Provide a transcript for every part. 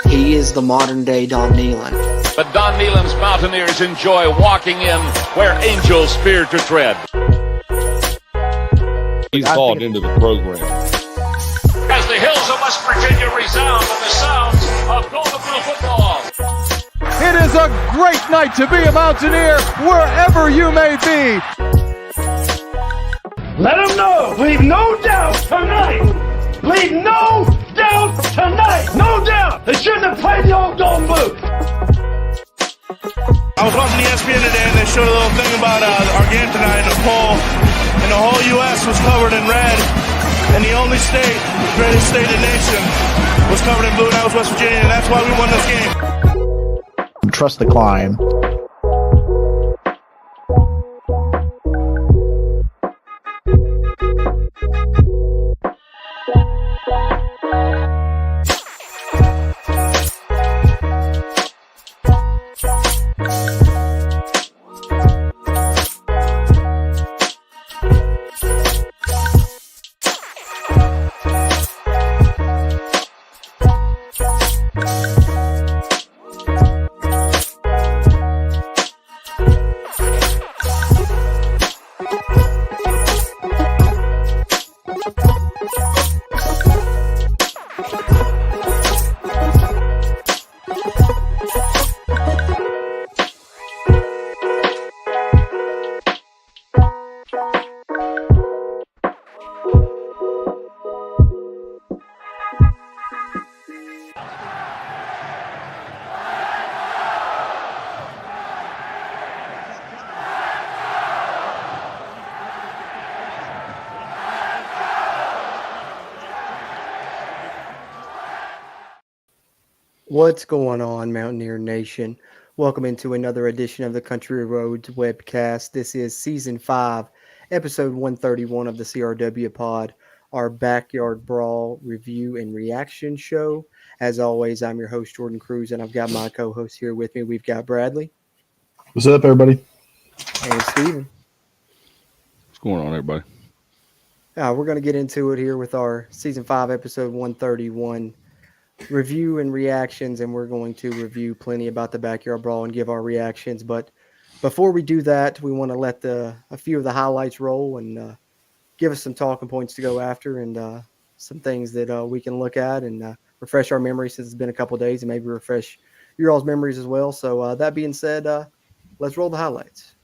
He is the modern-day Don Nehlen. But Don Nehlen's Mountaineers enjoy walking in where angels fear to tread. He's bought into the program. As the hills of West Virginia resound with the sounds of Golden Blue football. It is a great night to be a Mountaineer wherever you may be. Let them know. Leave no doubt tonight. Leave no doubt tonight. No doubt. They shouldn't have played the old Golden Boot. I was watching ESPN today and they showed a little thing about our game tonight in a poll. And the whole U.S. was covered in red. And the only state, the greatest state in the nation, was covered in blue, and that was West Virginia. And that's why we won this game. Trust the climb. What's going on, Mountaineer Nation? Welcome into another edition of the Country Roads webcast. This is Season 5, Episode 131 of the CRW Pod, our Backyard Brawl review and reaction show. As always, I'm your host, Jordan Cruz, and I've got my co-host here with me. We've got Bradley. What's up, everybody? And Steven. What's going on, everybody? We're going to get into it here with our Season 5, Episode 131 review and reactions, and we're going to review plenty about the Backyard Brawl and give our reactions. But before we do that, we want to let a few of the highlights roll and give us some talking points to go after and some things that we can look at and refresh our memories since it's been a couple of days and maybe refresh your all's memories as well. So that being said, let's roll the highlights.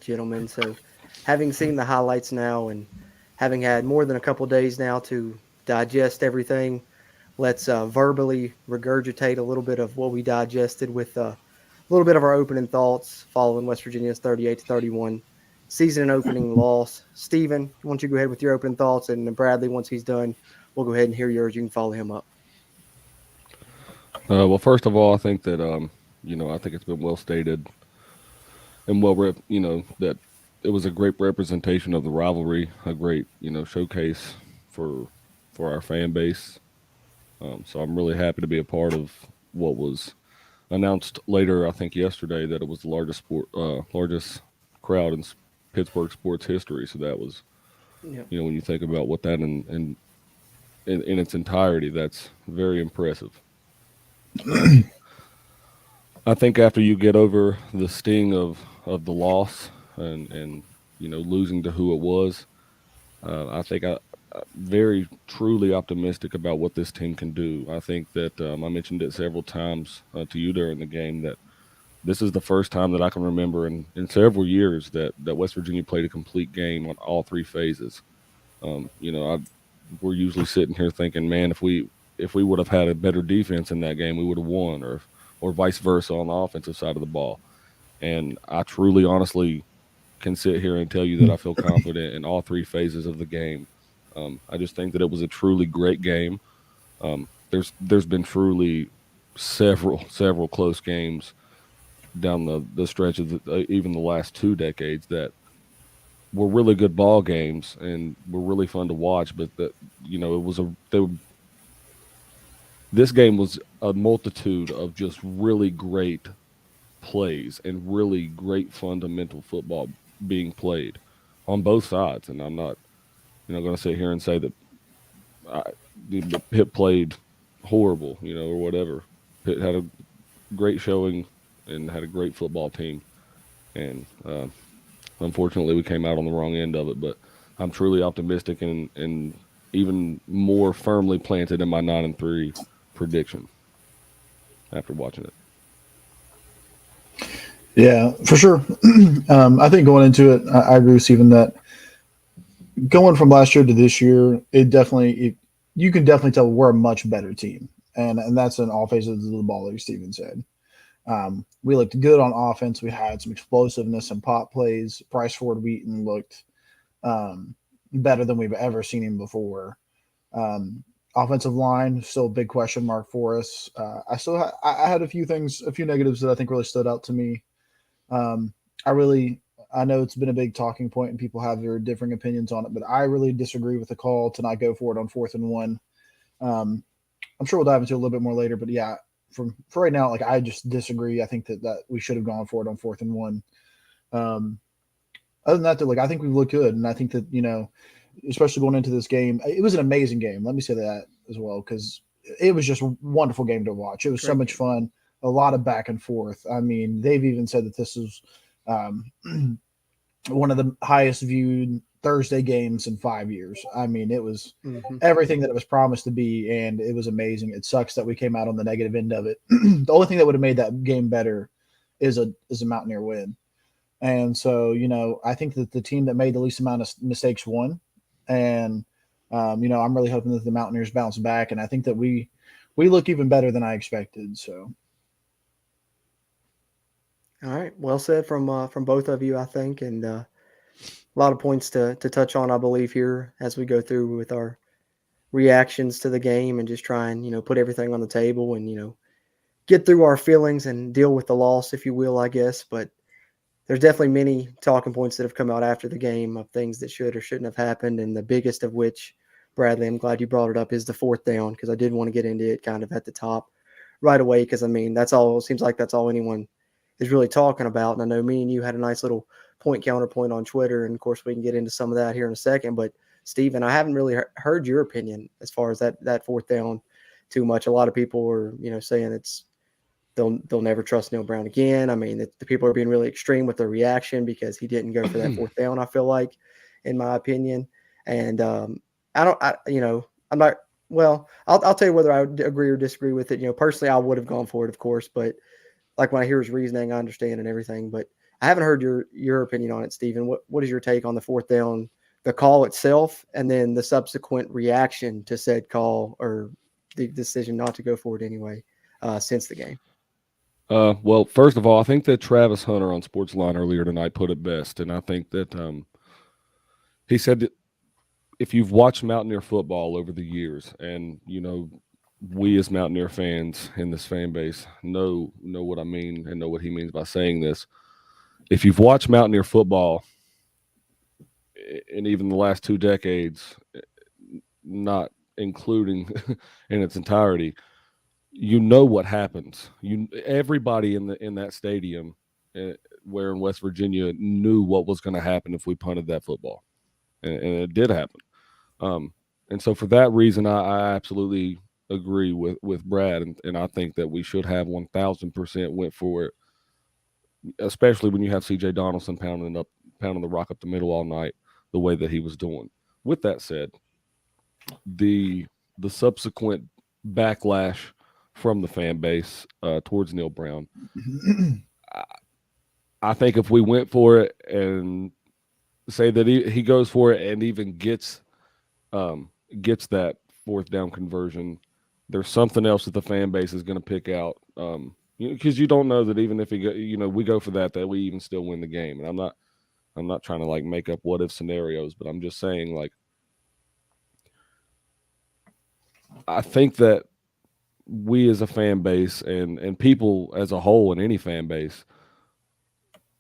gentlemen. So having seen the highlights now and having had more than a couple days now to digest everything, let's verbally regurgitate a little bit of what we digested with a little bit of our opening thoughts following West Virginia's 38-31 season and opening loss. Steven, why don't you go ahead with your opening thoughts, and then Bradley, once he's done, we'll go ahead and hear yours. You can follow him up. Well, first of all, I think that I think it's been well stated and that it was a great representation of the rivalry, a great showcase for our fan base. So I'm really happy to be a part of what was announced later, I think yesterday, that it was the largest crowd in Pittsburgh sports history. So that was, Yeah. when you think about what that in its entirety, that's very impressive. I think after you get over the sting of the loss and losing to who it was, I think I'm very truly optimistic about what this team can do. I think that I mentioned it several times to you during the game that this is the first time that I can remember in several years that West Virginia played a complete game on all three phases. We're usually sitting here thinking, man, if we would have had a better defense in that game, we would have won, or vice versa on the offensive side of the ball. And I truly, honestly can sit here and tell you that I feel confident in all three phases of the game. I just think that it was a truly great game. There's been truly several close games down the stretch of even the last 2 decades that were really good ball games and were really fun to watch. But this game was a multitude of just really great plays and really great fundamental football being played on both sides. And I'm not, going to sit here and say that Pitt played horrible, or whatever. Pitt had a great showing and had a great football team. And unfortunately, we came out on the wrong end of it. But I'm truly optimistic and even more firmly planted in my 9-3 prediction after watching it. Yeah, for sure. I think going into it, I agree with Steven that going from last year to this year, you can definitely tell we're a much better team. And that's in all phases of the ball, like Steven said. We looked good on offense. We had some explosiveness and pop plays. Bryce Ford Wheaton looked better than we've ever seen him before. Offensive line, still a big question mark for us. I had a few negatives that I think really stood out to me. I know it's been a big talking point and people have their differing opinions on it, but I really disagree with the call to not go for it on 4th and 1. I'm sure we'll dive into it a little bit more later, but yeah, for right now, I just disagree. I think that we should have gone for it on 4th and 1. Other than that, I think we've looked good. And I think that, especially going into this game, it was an amazing game. Let me say that as well, because it was just a wonderful game to watch. It was so much fun, a lot of back and forth. I mean, they've even said that this is one of the highest viewed Thursday games in 5 years. I mean, it was everything that it was promised to be, and it was amazing. It sucks that we came out on the negative end of it. The only thing that would have made that game better is a Mountaineer win. And so, I think that the team that made the least amount of mistakes won. And, I'm really hoping that the Mountaineers bounce back. And I think that we look even better than I expected. So. All right. Well said from both of you, I think. And a lot of points to touch on, I believe, here as we go through with our reactions to the game and just try and, put everything on the table and, get through our feelings and deal with the loss, if you will, I guess. But there's definitely many talking points that have come out after the game of things that should or shouldn't have happened. And the biggest of which, Bradley, I'm glad you brought it up, is the 4th down, because I did want to get into it kind of at the top right away. Because, it seems like that's all anyone is really talking about. And I know me and you had a nice little point counterpoint on Twitter. And of course, we can get into some of that here in a second. But Steven, I haven't really heard your opinion as far as that 4th down too much. A lot of people are, saying they'll never trust Neil Brown again. I mean, the people are being really extreme with their reaction because he didn't go for that 4th down, I feel like, in my opinion. And I'll tell you whether I would agree or disagree with it. Personally, I would have gone for it, of course, but when I hear his reasoning, I understand and everything. But I haven't heard your opinion on it, Stephen. What is your take on the fourth down, the call itself, and then the subsequent reaction to said call or the decision not to go for it anyway since the game? Well, first of all, I think that Travis Hunter on Sportsline earlier tonight put it best, and I think that he said that if you've watched Mountaineer football over the years, and we as Mountaineer fans in this fan base know what I mean and know what he means by saying this. If you've watched Mountaineer football in even the last 2 decades, not including in its entirety, you know what happens. Everybody in that stadium, where in West Virginia, knew what was going to happen if we punted that football, and it did happen. And so for that reason, I absolutely agree with Brad, and I think that we should have 1,000% went for it, especially when you have C.J. Donaldson pounding the rock up the middle all night the way that he was doing. With that said, the subsequent backlash from the fan base towards Neil Brown, I think if we went for it and say that he goes for it and even gets that fourth down conversion, there's something else that the fan base is going to pick out, because you don't know that even if we go for that we even still win the game. And I'm not trying to like make up what if scenarios, but I'm just saying, like, I think that we as a fan base and people as a whole in any fan base,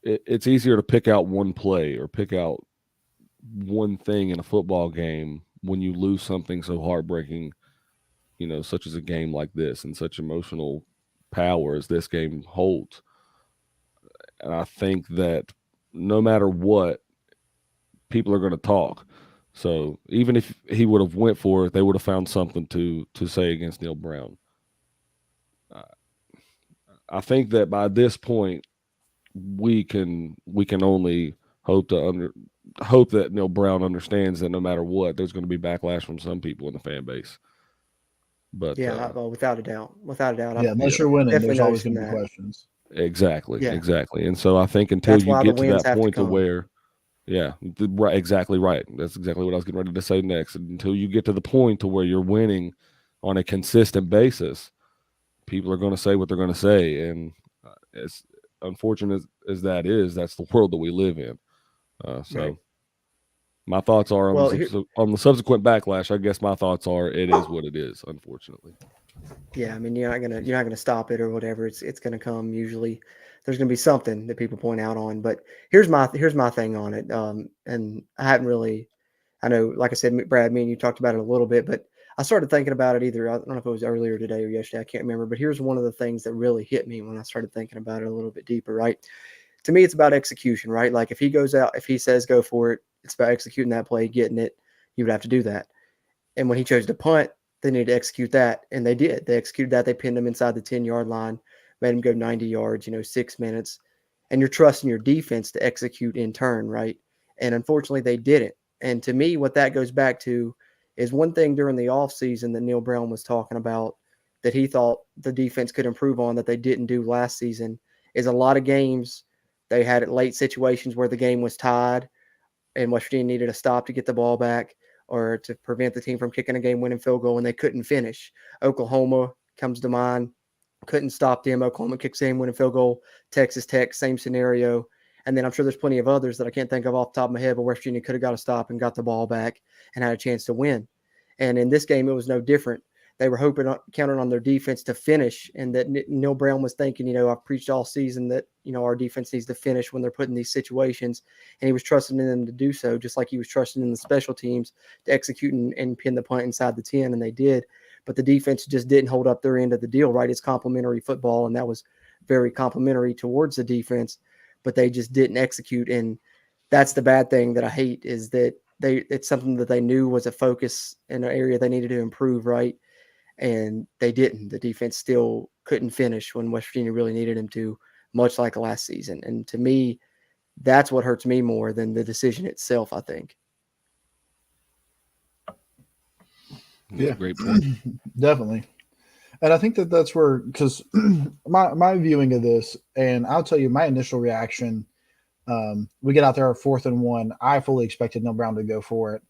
it's easier to pick out one play or pick out one thing in a football game when you lose something so heartbreaking, such as a game like this and such emotional power as this game holds. And I think that no matter what, people are going to talk. So even if he would have went for it, they would have found something to say against Neil Brown. I think that by this point, we can only hope that Neil Brown understands that no matter what, there's going to be backlash from some people in the fan base. But without a doubt. Yeah, unless you're winning, there's always going to be questions. Exactly. And so I think until you get to that point to where, exactly right. That's exactly what I was getting ready to say next. Until you get to the point to where you're winning on a consistent basis, people are going to say what they're going to say, and as unfortunate as that is, that's the world that we live in. Right. My thoughts are on the subsequent backlash. I guess my thoughts are it is what it is, unfortunately. Yeah, I mean, you're not gonna stop it or whatever. It's gonna come. Usually, there's gonna be something that people point out on. But here's my thing on it. And I hadn't really, I know, like I said, Brad, me and you talked about it a little bit, but I started thinking about it I don't know if it was earlier today or yesterday. I can't remember. But here's one of the things that really hit me when I started thinking about it a little bit deeper. Right. To me, it's about execution, right? Like if he goes out, if he says go for it, it's about executing that play, getting it. You would have to do that. And when he chose to punt, they needed to execute that, and they did. They executed that. They pinned him inside the 10-yard line, made him go 90 yards, 6 minutes. And you're trusting your defense to execute in turn, right? And unfortunately, they didn't. And to me, what that goes back to is one thing during the offseason that Neil Brown was talking about that he thought the defense could improve on that they didn't do last season is a lot of games they had late situations where the game was tied and West Virginia needed a stop to get the ball back or to prevent the team from kicking a game-winning field goal, and they couldn't finish. Oklahoma comes to mind. Couldn't stop them. Oklahoma kicks the game-winning field goal. Texas Tech, same scenario. And then I'm sure there's plenty of others that I can't think of off the top of my head, but West Virginia could have got a stop and got the ball back and had a chance to win. And in this game, it was no different. They were counting on their defense to finish, and that Neil Brown was thinking, I've preached all season that, our defense needs to finish when they're put in these situations, and he was trusting in them to do so, just like he was trusting in the special teams to execute and pin the punt inside the 10, and they did. But the defense just didn't hold up their end of the deal, right? It's complimentary football, and that was very complimentary towards the defense, but they just didn't execute, and that's the bad thing that I hate is that it's something that they knew was a focus in an area they needed to improve, right? And they didn't. The defense still couldn't finish when West Virginia really needed him to, much like last season. And to me, that's what hurts me more than the decision itself, I think. Yeah, great point. Definitely. And I think that's where, because my viewing of this, and I'll tell you my initial reaction We get out there 4th and 1. I fully expected Neil Brown to go for it.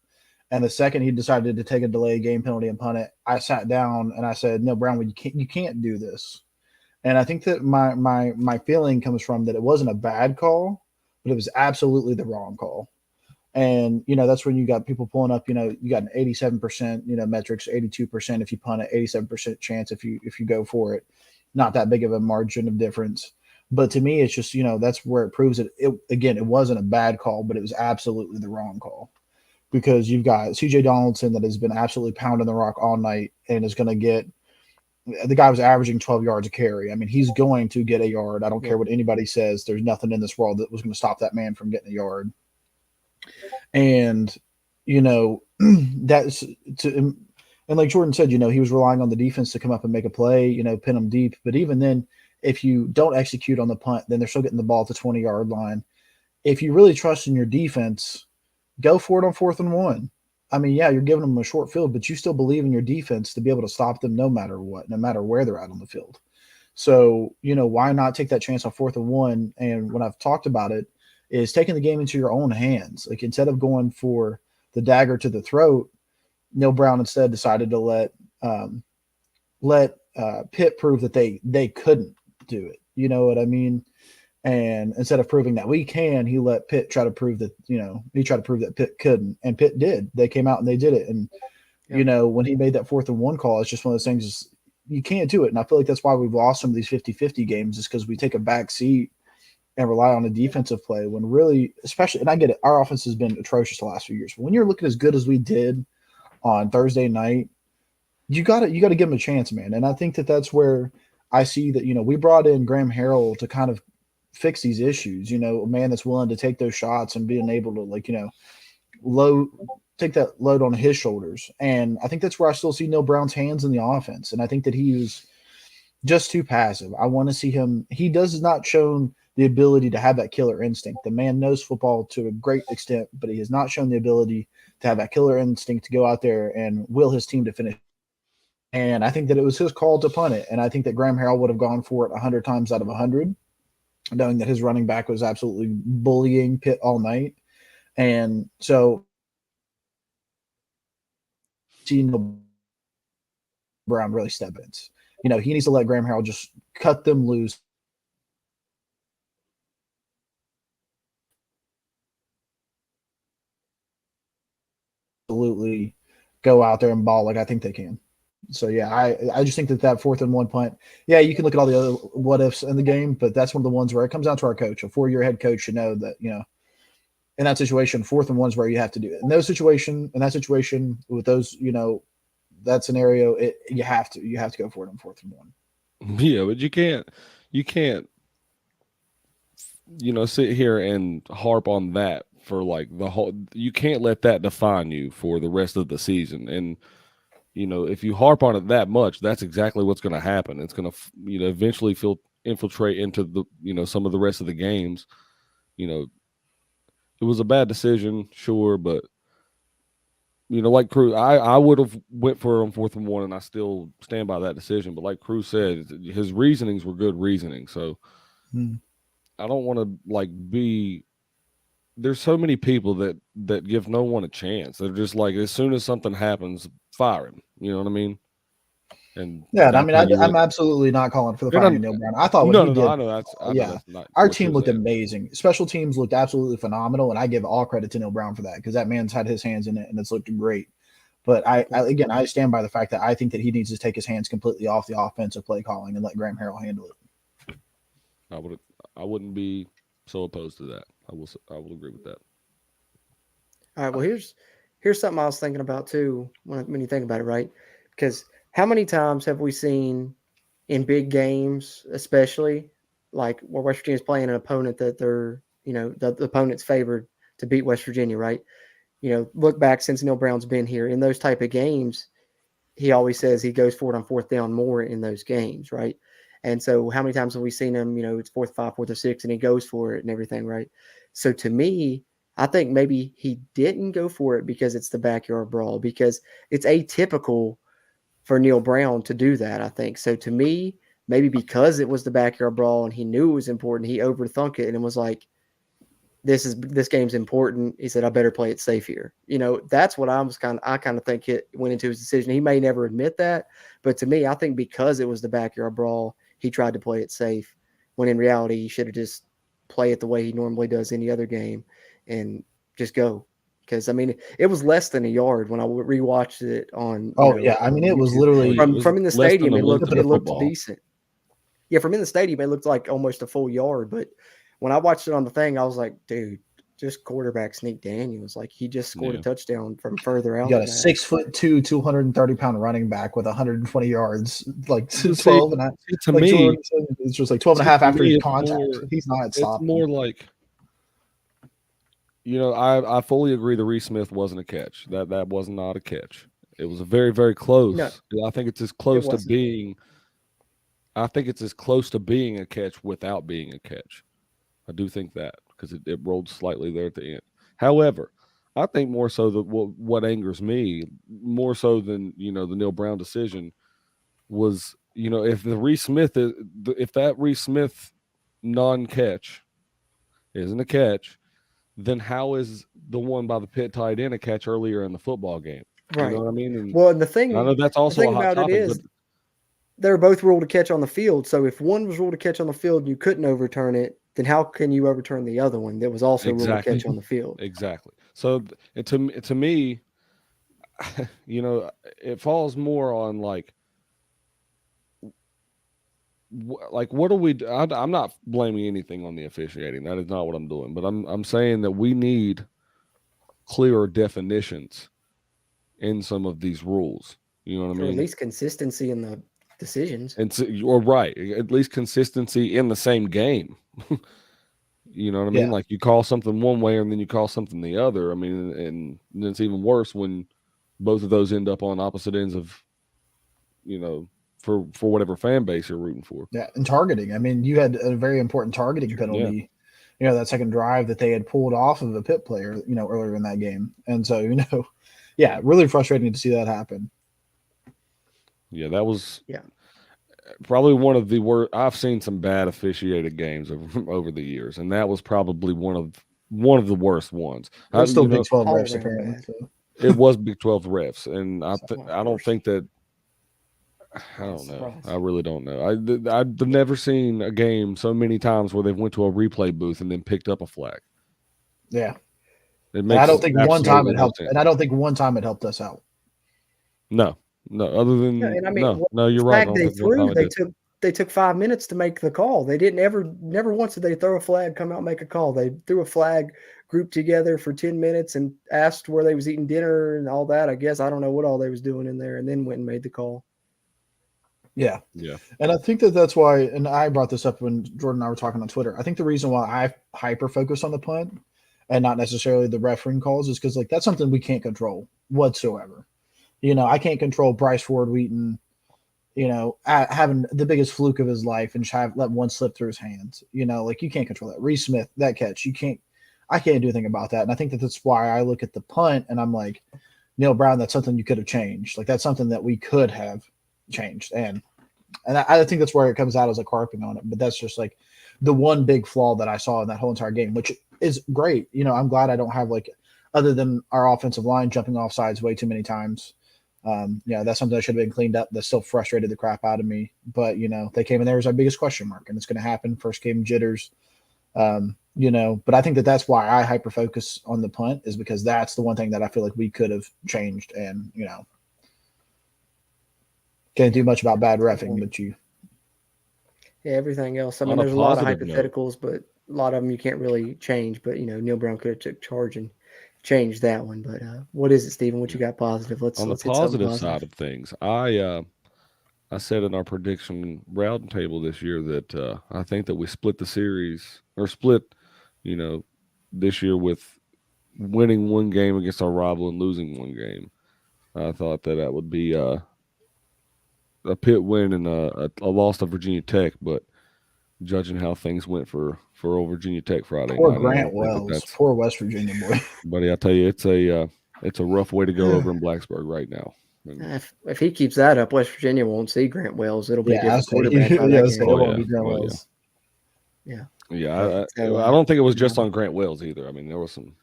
And the second he decided to take a delayed game penalty and punt it, I sat down and I said, "Neil Brown, you can't do this." And I think that my feeling comes from that it wasn't a bad call, but it was absolutely the wrong call. And that's when you got people pulling up. You got an 87% metrics, 82% if you punt it, 87% chance if you go for it. Not that big of a margin of difference. But to me, it's just that's where it proves it wasn't a bad call, but it was absolutely the wrong call. Because you've got C.J. Donaldson that has been absolutely pounding the rock all night and is going to get – the guy was averaging 12 yards a carry. I mean, he's going to get a yard. I don't care what anybody says. There's nothing in this world that was going to stop that man from getting a yard. And, that's – and like Jordan said, he was relying on the defense to come up and make a play, pin them deep. But even then, if you don't execute on the punt, then they're still getting the ball at the 20-yard line. If you really trust in your defense – go for it on 4th and 1. I mean, yeah, you're giving them a short field, but you still believe in your defense to be able to stop them no matter what, no matter where they're at on the field. So, why not take that chance on 4th and 1? And when I've talked about it, is taking the game into your own hands. Like, instead of going for the dagger to the throat, Neil Brown instead decided to let Pitt prove that they couldn't do it. You know what I mean? And instead of proving that we can, he let Pitt try to prove that, he tried to prove that Pitt couldn't. And Pitt did. They came out and they did it. And, when he made that 4th and 1 call, it's just one of those things you can't do it. And I feel like that's why we've lost some of these 50-50 games is because we take a back seat and rely on a defensive play when really, especially, and I get it, our offense has been atrocious the last few years. But when you're looking as good as we did on Thursday night, you got to give them a chance, man. And I think that that's where I see that, we brought in Graham Harrell to kind of fix these issues, a man that's willing to take those shots and being able to take that load on his shoulders. And I think that's where I still see Neil Brown's hands in the offense. And I think that he was just too passive. I want to see him. He does not shown the ability to have that killer instinct. The man knows football to a great extent, but he has not shown the ability to have that killer instinct to go out there and will his team to finish. And I think that it was his call to punt it. And I think that Graham Harrell would have gone for it 100 times out of 100. Knowing that his running back was absolutely bullying Pitt all night. And so seeing Brown really step in. He needs to let Graham Harrell just cut them loose. Absolutely go out there and ball like I think they can. So, yeah, I just think that 4th and 1 punt, yeah, you can look at all the other what-ifs in the game, but that's one of the ones where it comes down to our coach. A 4-year head coach should know that, in that situation, 4th and 1 is where you have to do it. In that situation, with those, that scenario, you have to go for it on 4th and 1. Yeah, but you can't, sit here and harp on that for like the whole. You can't let that define you for the rest of the season. And if you harp on it that much, that's exactly what's going to happen. It's going to, eventually infiltrate into the, some of the rest of the games. It was a bad decision, sure, but like Cruz, I would have went for it on 4th and 1, and I still stand by that decision. But like Cruz said, his reasonings were good reasoning. So I don't want to there's so many people that give no one a chance. They're just like, as soon as something happens, fire him. You know what I mean? And yeah, I mean, I'm absolutely not calling for the firing of Neil Brown. I thought what he did. I know that's not our team looked amazing. Special teams looked absolutely phenomenal, and I give all credit to Neil Brown for that because that man's had his hands in it, and it's looked great. But I stand by the fact that I think that he needs to take his hands completely off the offensive play calling and let Graham Harrell handle it. I wouldn't be so opposed to that. I will agree with that. All right. Well, here's something I was thinking about too when you think about it, right? Because how many times have we seen in big games, especially like where West Virginia's playing an opponent that they're, the opponent's favored to beat West Virginia, right? Look back since Neil Brown's been here in those type of games, he always says he goes for it on 4th down more in those games, right? And so how many times have we seen him, it's 4th, 5, 4th or 6, and he goes for it and everything, right? So to me, I think maybe he didn't go for it because it's the backyard brawl, because it's atypical for Neil Brown to do that, I think. So to me, maybe because it was the backyard brawl and he knew it was important, he overthunk it and it was like, this game's important. He said, I better play it safe here. That's what I kind of think it went into his decision. He may never admit that, but to me, I think because it was the backyard brawl, he tried to play it safe, when in reality, he should have just play it the way he normally does any other game and just go. Because, it was less than a yard when I rewatched it on. Yeah. I mean, it was YouTube. literally from in the stadium, it looked football. decent. Yeah, from in the stadium, it looked like almost a full yard. But when I watched it on the thing, I was like, dude, just quarterback Sneak Daniels. Like, he just scored a touchdown from further out. You got a 6'2", 230-pound running back with 120 yards, like 12 and a half. To me, Jordan, it's just like 12 and a half after his contact. He's not stopping. It's more like, I fully agree the Reese Smith wasn't a catch. That was not a catch. It was a very, very close. No, I think it's as close to being. I think it's as close to being a catch without being a catch. I do think that, because it rolled slightly there at the end. However, I think more so that what angers me more so than the Neil Brown decision was if the Reese Smith if that Reese Smith non-catch isn't a catch, then how is the one by the pit tight end a catch earlier in the football game? right. You know what I mean? And the thing, I know that's also the a thing hot about topic. it is, they're both ruled to catch on the field. So if one was ruled to catch on the field and you couldn't overturn it, then how can you overturn the other one that was also ruled to catch on the field? Exactly. So to me, it falls more on what do we do? I'm not blaming anything on the officiating. That is not what I'm doing. But I'm saying that we need clearer definitions in some of these rules. You know what I mean? Or at least consistency in the decisions. And so, you're right. At least consistency in the same game. You know what I mean? Yeah. Like, you call something one way and then you call something the other. I mean, and it's even worse when both of those end up on opposite ends of, for whatever fan base you're rooting for. Yeah, and targeting. I mean, you had a very important targeting penalty. Yeah. That second drive that they had pulled off of a pit player, earlier in that game. And so, really frustrating to see that happen. Yeah, that was probably one of the worst. I've seen some bad officiated games over the years, and that was probably one of the worst ones. It was still Big 12 refs, apparently. So. It was Big 12 refs, and I don't think that. I don't know. I really don't know. I've never seen a game so many times where they've went to a replay booth and then picked up a flag. Yeah. I don't think one time it helped, and I don't think one time it helped us out. No. Other than no, you're right. They took 5 minutes to make the call. They didn't never once did they throw a flag, come out and make a call. They threw a flag, grouped together for 10 minutes, and asked where they was eating dinner and all that. I guess I don't know what all they was doing in there, and then went and made the call. Yeah. And I think that's why, and I brought this up when Jordan and I were talking on Twitter. I think the reason why I hyper focus on the punt and not necessarily the refereeing calls is because that's something we can't control whatsoever. I can't control Bryce Ford Wheaton, having the biggest fluke of his life and let one slip through his hands. You can't control that. Reese Smith, that catch, I can't do anything about that. And I think that's why I look at the punt and I'm like, Neil Brown, that's something you could have changed. That's something that we could have changed. And I think that's where it comes out as harping on it. But that's just the one big flaw that I saw in that whole entire game, which is great. I'm glad I don't have other than our offensive line jumping off sides way too many times. That's something that should have been cleaned up. That still frustrated the crap out of me. But, they came in there as our biggest question mark, and it's going to happen. First game jitters, but I think that's why I hyper focus on the punt, is because that's the one thing that I feel like we could have changed. And, can't do much about bad reffing, but everything else. There's a lot of hypotheticals, but a lot of them you can't really change. But, Neil Brown could have took charge and change that one. But what is it, Stephen? What you got positive? On the positive side of things, I said in our prediction round table this year that I think that we split the series or this year with winning one game against our rival and losing one game. I thought that would be a Pitt win and a loss to Virginia Tech, but judging how things went for old Virginia Tech Friday. Poor Grant Wells, poor West Virginia boy. Buddy, I tell you, it's a rough way to go over in Blacksburg right now. If he keeps that up, West Virginia won't see Grant Wells. It'll be a different quarterback. It won't be Grant Wells. Yeah. Yeah, So, I don't think it was just on Grant Wells either. I mean, there was some.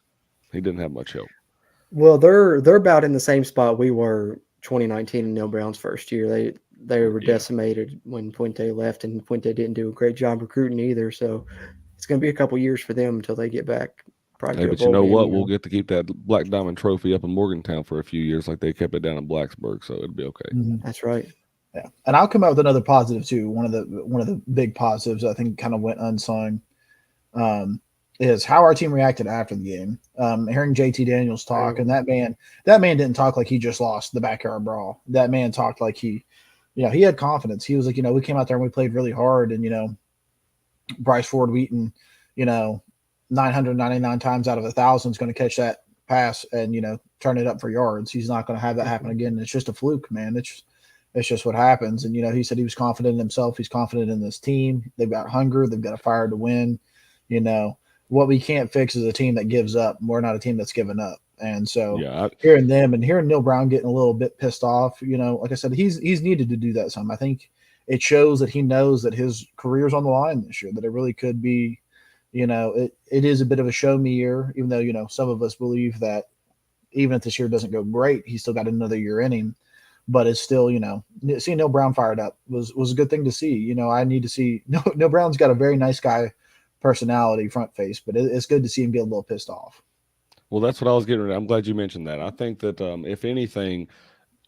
He didn't have much help. well, they're about in the same spot we were 2019 in Neil Brown's first year. They were decimated when Puente left, and Puente didn't do a great job recruiting either. So it's going to be a couple years for them until they get back. Probably Hey, to a but you bowl know game, what? We'll get to keep that Black Diamond Trophy up in Morgantown for a few years, like they kept it down in Blacksburg. So it'll be okay. That's right. Yeah, and I'll come out with another positive too. One of the big positives I think kind of went unsung is how our team reacted after the game. Hearing JT Daniels talk, and that man didn't talk like he just lost the backyard brawl. That man talked like he had confidence. He was like, we came out there and we played really hard, and Bryce Ford Wheaton, 999 times out of 1,000 is going to catch that pass and turn it up for yards. He's not going to have that happen again. It's just a fluke, man. It's just what happens. And he said he was confident in himself. He's confident in this team. They've got hunger. They've got a fire to win. What we can't fix is a team that gives up. We're not a team that's given up. And so hearing them and hearing Neil Brown getting a little bit pissed off, like I said, he's needed to do that some. I think it shows that he knows that his career's on the line this year, that it really could be, it is a bit of a show me year, even though, some of us believe that even if this year doesn't go great, he's still got another year in him. But it's still, seeing Neil Brown fired up was a good thing to see. I need to see Neil Brown's got a very nice guy personality, front face, but it's good to see him get a little pissed off. Well, that's what I was getting at. I'm glad you mentioned that. I think that if anything,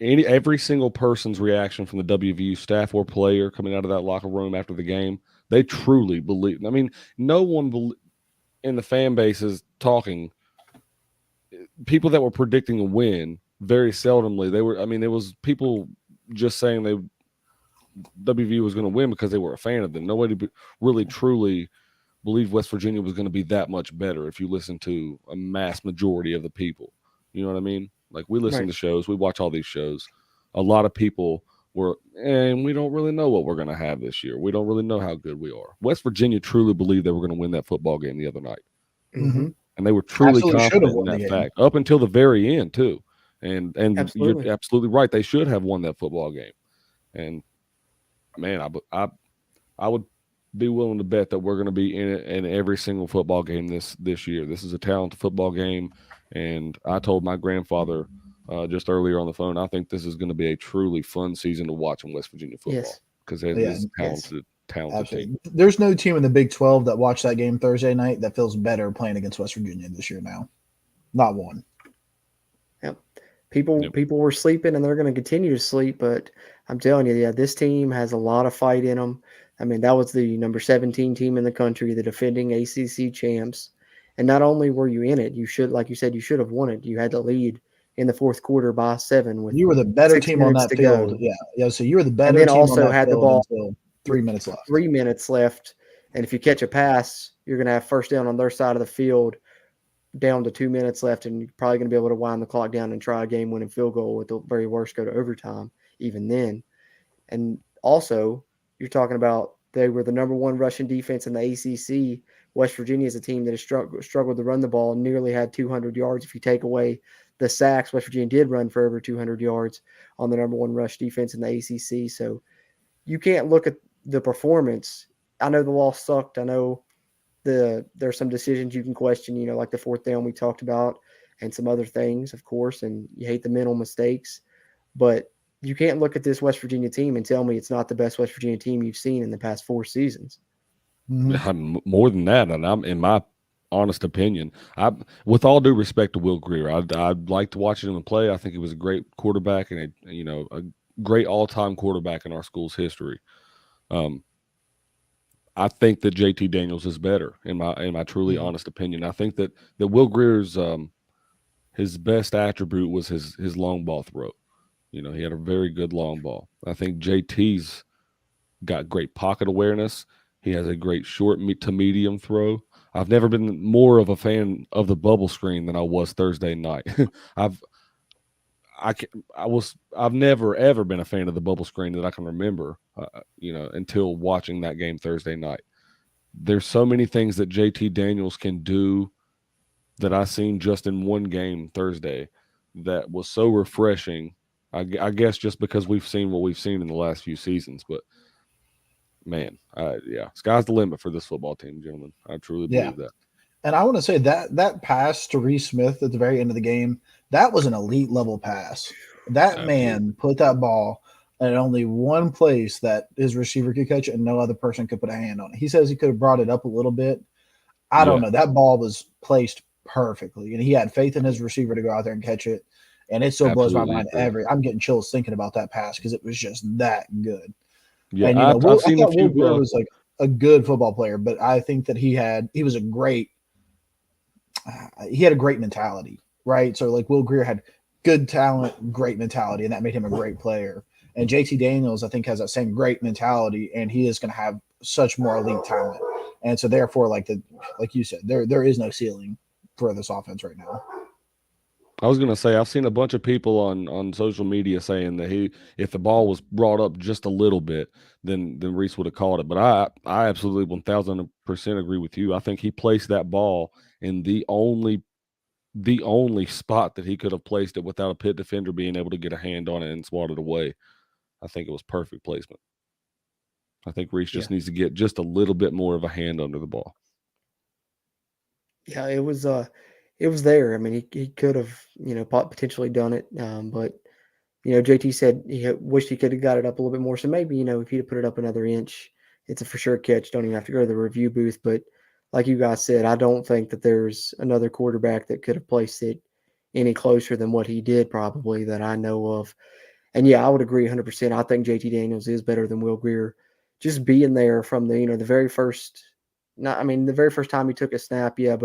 every single person's reaction from the WVU staff or player coming out of that locker room after the game, they truly believe. I mean, no one in the fan base is talking. People that were predicting a win, very seldomly they were. I mean, there was people just saying WVU was going to win because they were a fan of them. Nobody really truly believed West Virginia was going to be that much better if you listen to a mass majority of the people. You know what I mean? Like, we listen to shows, we watch all these shows. A lot of people were, and we don't really know what we're going to have this year. We don't really know how good we are. West Virginia truly believed they were going to win that football game the other night. Mm-hmm. And they were truly confident in that game. fact up until the very end too. And Absolutely. You're absolutely right. They should have won that football game. And man, I would be willing to bet that we're going to be in it in every single football game this year. This is a talented football game, and I told my grandfather just earlier on the phone, I think this is going to be a truly fun season to watch in West Virginia football because it is talented team. There's no team in the Big 12 that watched that game Thursday night that feels better playing against West Virginia this year now. Not one. Yep. People were sleeping, and they're going to continue to sleep, but I'm telling you, this team has a lot of fight in them. I mean, that was the number 17 team in the country, the defending ACC champs. And not only were you in it, like you said, you should have won it. You had the lead in the fourth quarter by 7. You were the better team on that field. Yeah. So you were the better team. And then also had the ball until 3 minutes left. 3 minutes left. And if you catch a pass, you're going to have first down on their side of the field down to 2 minutes left. And you're probably going to be able to wind the clock down and try a game-winning field goal at the very worst, go to overtime even then. And also, you're talking about they were the number 1 rushing defense in the ACC. West Virginia is a team that has struggled to run the ball, nearly had 200 yards. If you take away the sacks, West Virginia did run for over 200 yards on the number 1 rush defense in the ACC. So you can't look at the performance. I know the loss sucked. I know there's some decisions you can question, like the fourth down we talked about and some other things, of course, and you hate the mental mistakes. But you can't look at this West Virginia team and tell me it's not the best West Virginia team you've seen in the past 4 seasons. More than that, and I'm in my honest opinion, with all due respect to Will Grier, I'd like to watch him play. I think he was a great quarterback and a great all-time quarterback in our school's history. I think that JT Daniels is better in my truly honest opinion. I think that Will Grier's his best attribute was his long ball throw. He had a very good long ball. I think JT's got great pocket awareness. He has a great short to medium throw. I've never been more of a fan of the bubble screen than I was Thursday night. I've never ever been a fan of the bubble screen that I can remember, until watching that game Thursday night. There's so many things that JT Daniels can do that I seen just in one game Thursday that was so refreshing. I guess just because we've seen what we've seen in the last few seasons, but man, sky's the limit for this football team, gentlemen. I truly believe that. And I want to say that pass to Reese Smith at the very end of the game, that was an elite level pass. That Absolutely. man put that ball in only one place that his receiver could catch it and no other person could put a hand on it. He says he could have brought it up a little bit. I don't know. That ball was placed perfectly, and he had faith in his receiver to go out there and catch it. And it still blows my mind I'm getting chills thinking about that pass because it was just that good. Yeah, and I've seen I thought a few. Will Greer was like a good football player, but I think that he had a great mentality, right? So like Will Greer had good talent, great mentality, and that made him a great player. And JT Daniels, I think, has that same great mentality, and he is going to have such more elite talent. And so therefore, like you said, there is no ceiling for this offense right now. I was going to say, I've seen a bunch of people on social media saying that if the ball was brought up just a little bit, then Reese would have caught it. But I absolutely 1000% agree with you. I think he placed that ball in the only spot that he could have placed it without a pit defender being able to get a hand on it and swat it away. I think it was perfect placement. I think Reese just needs to get just a little bit more of a hand under the ball. Yeah, it was there. I mean, he could have, potentially done it. But, JT said he wished he could have got it up a little bit more. So maybe, if he'd put it up another inch, it's a for sure catch. Don't even have to go to the review booth. But like you guys said, I don't think that there's another quarterback that could have placed it any closer than what he did probably that I know of. And yeah, I would agree 100%. I think JT Daniels is better than Will Greer. Just being there from the very first time he took a snap, but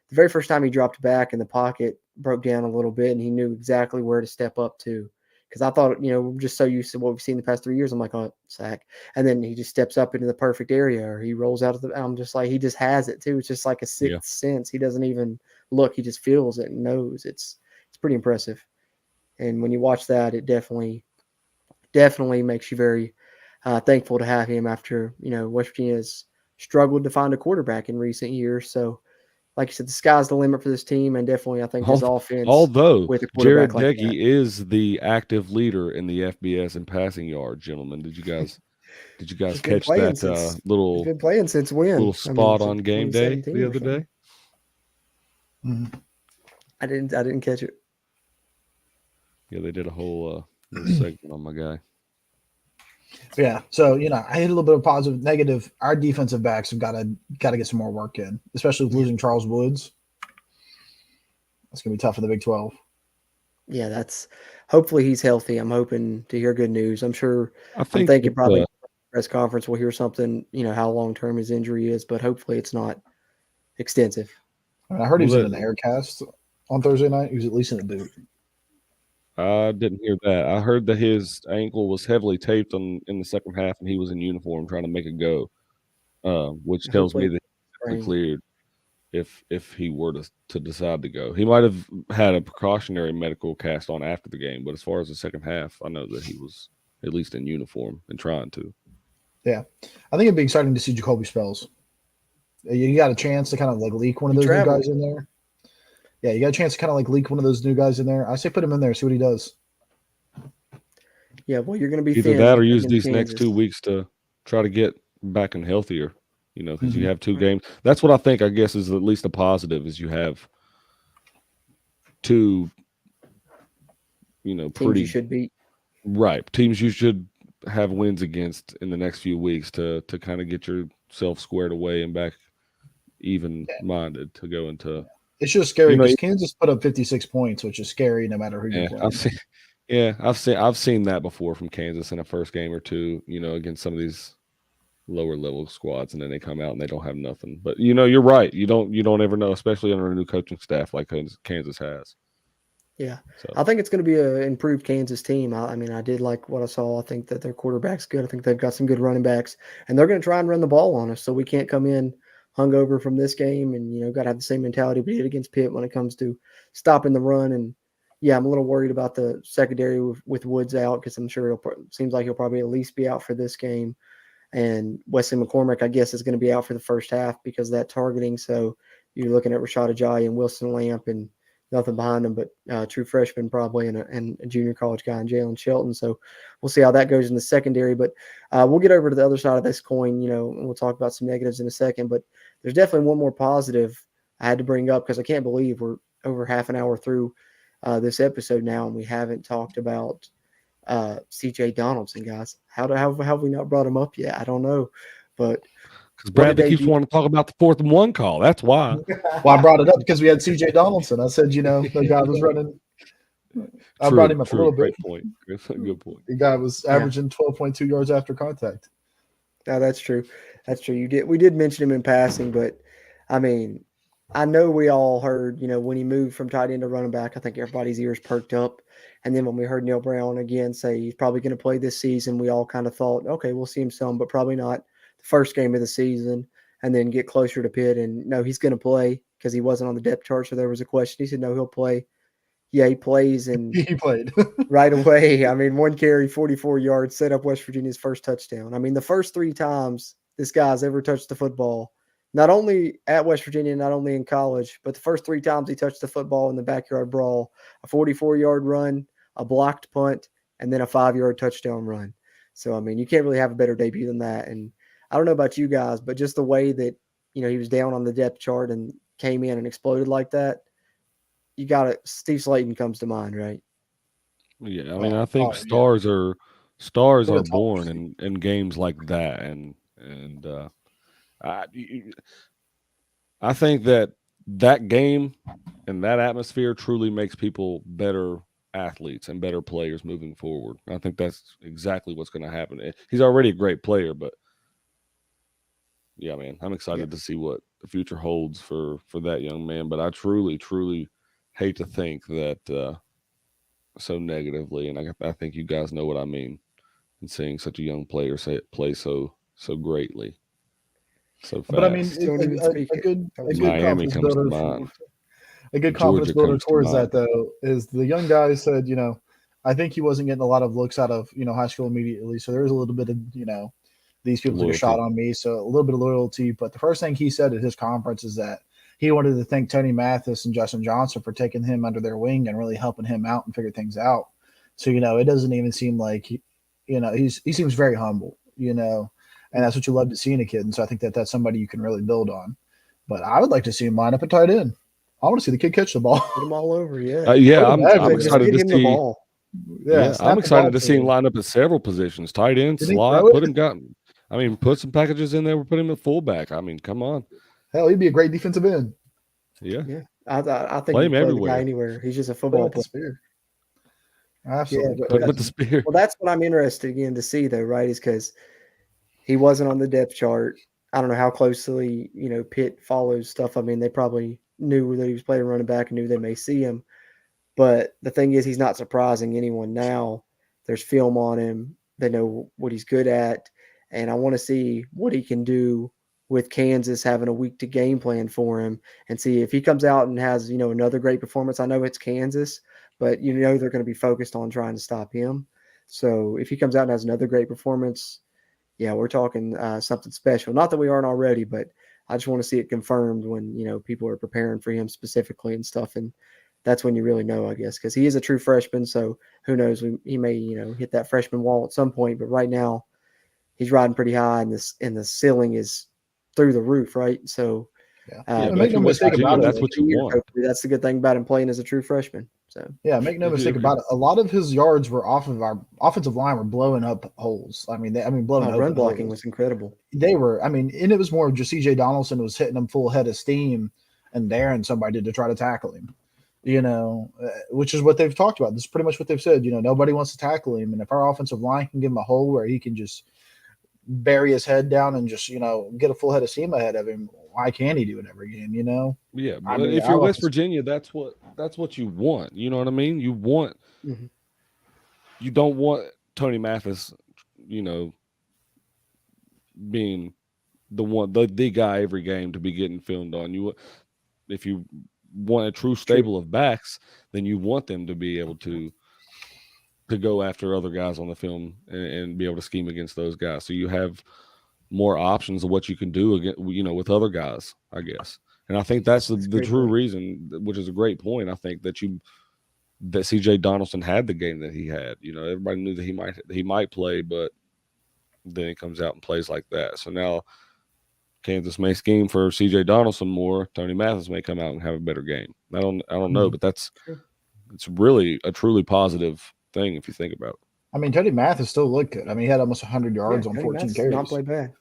the very first time he dropped back and the pocket broke down a little bit and he knew exactly where to step up to. Because I thought, we're just so used to what we've seen the past 3 years. I'm like, oh, sack. And then he just steps up into the perfect area or he rolls out of I'm just like, he just has it too. It's just like a sixth sense. He doesn't even look. He just feels it and knows. It's pretty impressive. And when you watch that, it definitely makes you very thankful to have him after, West Virginia has struggled to find a quarterback in recent years. So, like you said, the sky's the limit for this team, and definitely I think this offense. Although with a Jared like Deggy is the active leader in the FBS in passing yards, gentlemen. Did you guys catch that little? He's been playing since when? Little spot on game day the other day. Mm-hmm. I didn't catch it. Yeah, they did a whole segment on my guy. Yeah, so I hit a little bit of positive, negative. Our defensive backs have got to get some more work in, especially with losing Charles Woods. That's gonna be tough in the Big 12. Yeah, hopefully he's healthy. I'm hoping to hear good news. I'm thinking probably press conference we'll hear something. How long term his injury is, but hopefully it's not extensive. I heard he was in an air cast on Thursday night. He was at least in a boot. I didn't hear that. I heard that his ankle was heavily taped in the second half, and he was in uniform trying to make it go, which tells me that he's cleared if he were to decide to go. He might have had a precautionary medical cast on after the game, but as far as the second half, I know that he was at least in uniform and trying to. Yeah. I think it'd be exciting to see Jacoby Spells. You got a chance to kind of leak one of those new guys in there. Yeah, you got a chance to kind of leak one of those new guys in there. I say put him in there, see what he does. Yeah, well, you're going to be either that or use these next 2 weeks to try to get back and healthier, because you have 2 games. That's what I guess is at least a positive is you have 2, teams pretty you should beat. Right. Teams you should have wins against in the next few weeks to kind of get yourself squared away and back even-minded to go into – It's just scary because Kansas put up 56 points, which is scary no matter who you're playing. I've seen that before from Kansas in a first game or two, against some of these lower level squads, and then they come out and they don't have nothing. But you're right. You don't ever know, especially under a new coaching staff like Kansas has. Yeah, so. I think it's going to be an improved Kansas team. I mean, I did like what I saw. I think that their quarterback's good. I think they've got some good running backs, and they're going to try and run the ball on us. So we can't come in hungover from this game, and got to have the same mentality we did against Pitt when it comes to stopping the run. And yeah, I'm a little worried about the secondary with Woods out because I'm sure seems like he'll probably at least be out for this game. And Wesley McCormick, I guess, is going to be out for the first half because of that targeting. So you're looking at Rashad Ajayi and Wilson Lamp and nothing behind him, but true freshman probably, and a junior college guy in Jalen Shelton. So we'll see how that goes in the secondary. But we'll get over to the other side of this coin, and we'll talk about some negatives in a second. But there's definitely one more positive I had to bring up because I can't believe we're over half an hour through this episode now, and we haven't talked about C.J. Donaldson, guys. How have we not brought him up yet? I don't know, but because Bradley keeps wanting to talk about the 4th and 1 call. That's why. Well, I brought it up because we had C.J. Donaldson. I said, the guy was running. I brought him up a little bit. Great point. Good point. The guy was averaging 12.2 yards after contact. Yeah, that's true. That's true. We did mention him in passing, but I mean, I know we all heard, when he moved from tight end to running back, I think everybody's ears perked up. And then when we heard Neil Brown again say he's probably going to play this season, we all kind of thought, okay, we'll see him some, but probably not the first game of the season, and then get closer to Pitt. And no, he's going to play because he wasn't on the depth chart. So there was a question. He said, no, he'll play. Yeah, he plays. And he played right away. I mean, 1 carry, 44 yards, set up West Virginia's first touchdown. I mean, the first 3 times this guy's ever touched the football, not only at West Virginia, not only in college, but the first 3 times he touched the football in the backyard brawl, a 44-yard run, a blocked punt, and then a 5-yard touchdown run. So, I mean, you can't really have a better debut than that. And I don't know about you guys, but just the way that, he was down on the depth chart and came in and exploded like that, you got it. Steve Slayton comes to mind, right? Yeah, I mean, I think stars are born in games like that, and I think that game and that atmosphere truly makes people better athletes and better players moving forward. I think that's exactly what's going to happen. He's already a great player, but yeah, man, I'm excited to see what the future holds for that young man. But I truly, truly hate to think that so negatively, and I think you guys know what I mean in seeing such a young player play so greatly. So fast. But I mean, a good Miami confidence comes to builder. mind. A good confidence Georgia builder comes to towards mind. that, though, is the young guy said, I think he wasn't getting a lot of looks out of, high school immediately. So there's a little bit of, these people took a shot on me. So a little bit of loyalty. But the first thing he said at his conference is that he wanted to thank Tony Mathis and Justin Johnson for taking him under their wing and really helping him out and figure things out. So, it doesn't even seem like, he seems very humble, and that's what you love to see in a kid. And so I think that's somebody you can really build on. But I would like to see him line up at tight end. I want to see the kid catch the ball. Put him all over, yeah. I'm excited to see. I'm excited to see him line up at several positions: tight end, slot. Put some packages in there. We're putting him at fullback. I mean, come on. Hell, he'd be a great defensive end. Yeah. I think play him play everywhere. The guy anywhere. He's just a football player. Absolutely. Yeah, with the spear. Well, that's what I'm interested again to see, though, right? Is because he wasn't on the depth chart. I don't know how closely Pitt follows stuff. I mean, they probably knew that he was playing running back and knew they may see him. But the thing is, he's not surprising anyone now. There's film on him. They know what he's good at. And I want to see what he can do with Kansas having a week to game plan for him and see if he comes out and has, another great performance. I know it's Kansas, but they're going to be focused on trying to stop him. So if he comes out and has another great performance, yeah, we're talking something special. Not that we aren't already, but I just want to see it confirmed when, people are preparing for him specifically and stuff. And that's when you really know, I guess, because he is a true freshman. So who knows? He may, hit that freshman wall at some point. But right now, he's riding pretty high, and the ceiling is through the roof, right? So, make no mistake about it. That's what you want. That's the good thing about him playing as a true freshman. So make no mistake about it. A lot of his yards were off of our offensive line were blowing up holes. Blowing up. Run blocking was incredible. They were. And it was more of just C.J. Donaldson was hitting them full head of steam and daring somebody to try to tackle him. Which is what they've talked about. This is pretty much what they've said. Nobody wants to tackle him, and if our offensive line can give him a hole where he can just bury his head down and just get a full head of steam ahead of him, why can't he do it every game? Yeah, but if you're West Virginia, that's what you want. You know what I mean? You want you don't want Tony Mathis, being the guy every game to be getting filmed on. If you want a true stable of backs, then you want them to be able to go after other guys on the film and be able to scheme against those guys. So you have more options of what you can do again, with other guys, I guess. And I think that's the true reason, which is a great point. I think that C.J. Donaldson had the game that he had. You know, everybody knew that he might play, but then he comes out and plays like that. So now Kansas may scheme for C.J. Donaldson more. Tony Mathis may come out and have a better game. I don't know, but it's really a truly positive thing if you think about it. I mean, Tony Mathis still looked good. I mean, he had almost 100 yards on Tony 14 Mathis carries. not play bad.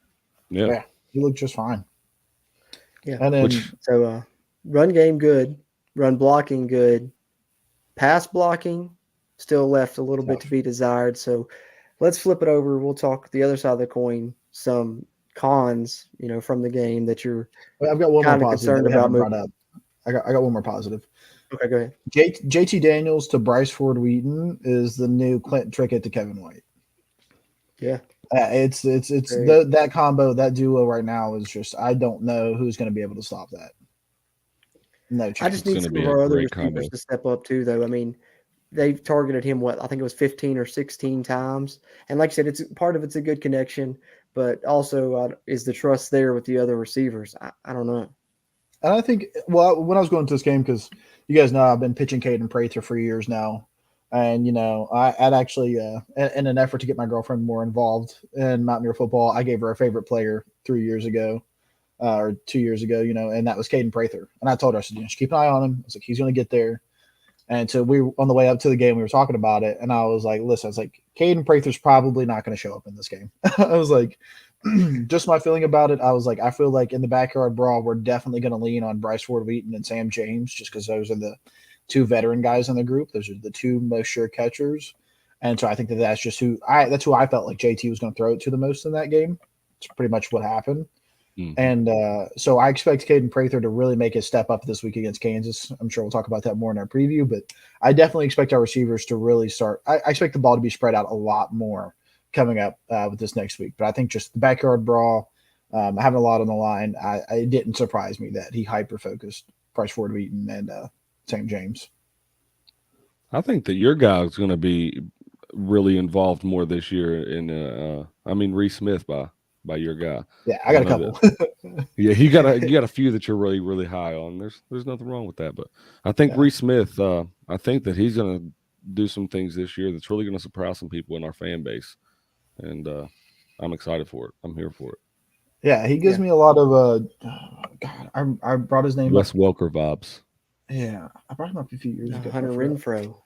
Yeah, he looked just fine. Yeah. And then run game good, run blocking good, pass blocking still left a little bit to be desired. So let's flip it over. We'll talk the other side of the coin, some cons, from the game that you're I've got one more positive concerned about moving. Brought up. I got one more positive. Okay, go ahead. JT Daniels to Bryce Ford Wheaton is the new Clinton Trickett to Kevin White. Yeah. It's that combo, that duo right now is just, I don't know who's going to be able to stop that. No chance. I just need some of our other receivers to step up too, though. I mean, they've targeted him, I think it was 15 or 16 times. And like I said, it's a good connection, but also is the trust there with the other receivers? I don't know. And I think, when I was going to this game, because you guys know I've been pitching Caden Prather for years now. And, I'd actually, in an effort to get my girlfriend more involved in Mountaineer football, I gave her a favorite player 3 years ago or 2 years ago, and that was Caden Prather. And I told her, I said, just keep an eye on him. I was like, he's going to get there. And so on the way up to the game, we were talking about it. And I was like, listen, Caden Prather's probably not going to show up in this game. I was like, just my feeling about it. I was like, I feel like in the backyard brawl, we're definitely going to lean on Bryce Ford Wheaton and Sam James, just because those are the two veteran guys in the group. Those are the two most sure catchers. And so I think that's just who I felt like JT was going to throw it to the most in that game. It's pretty much what happened. Mm-hmm. And so I expect Caden Prather to really make his step up this week against Kansas. I'm sure we'll talk about that more in our preview, but I definitely expect our receivers to really start. I expect the ball to be spread out a lot more coming up with this next week. But I think just the backyard brawl, having a lot on the line, it didn't surprise me that he hyper-focused Bryce Ford Wheaton and Sam James. I think that your guy is going to be really involved more this year in Reese Smith by your guy. Yeah, I got a couple. Yeah, you got a few that you're really, really high on. There's nothing wrong with that, but I think Reese Smith, I think that he's going to do some things this year that's really going to surprise some people in our fan base, and I'm excited for it. I'm here for it. Yeah, he gives me a lot of I brought his name Wes Welker vibes. Yeah, I brought him up a few years ago. Hunter Renfro.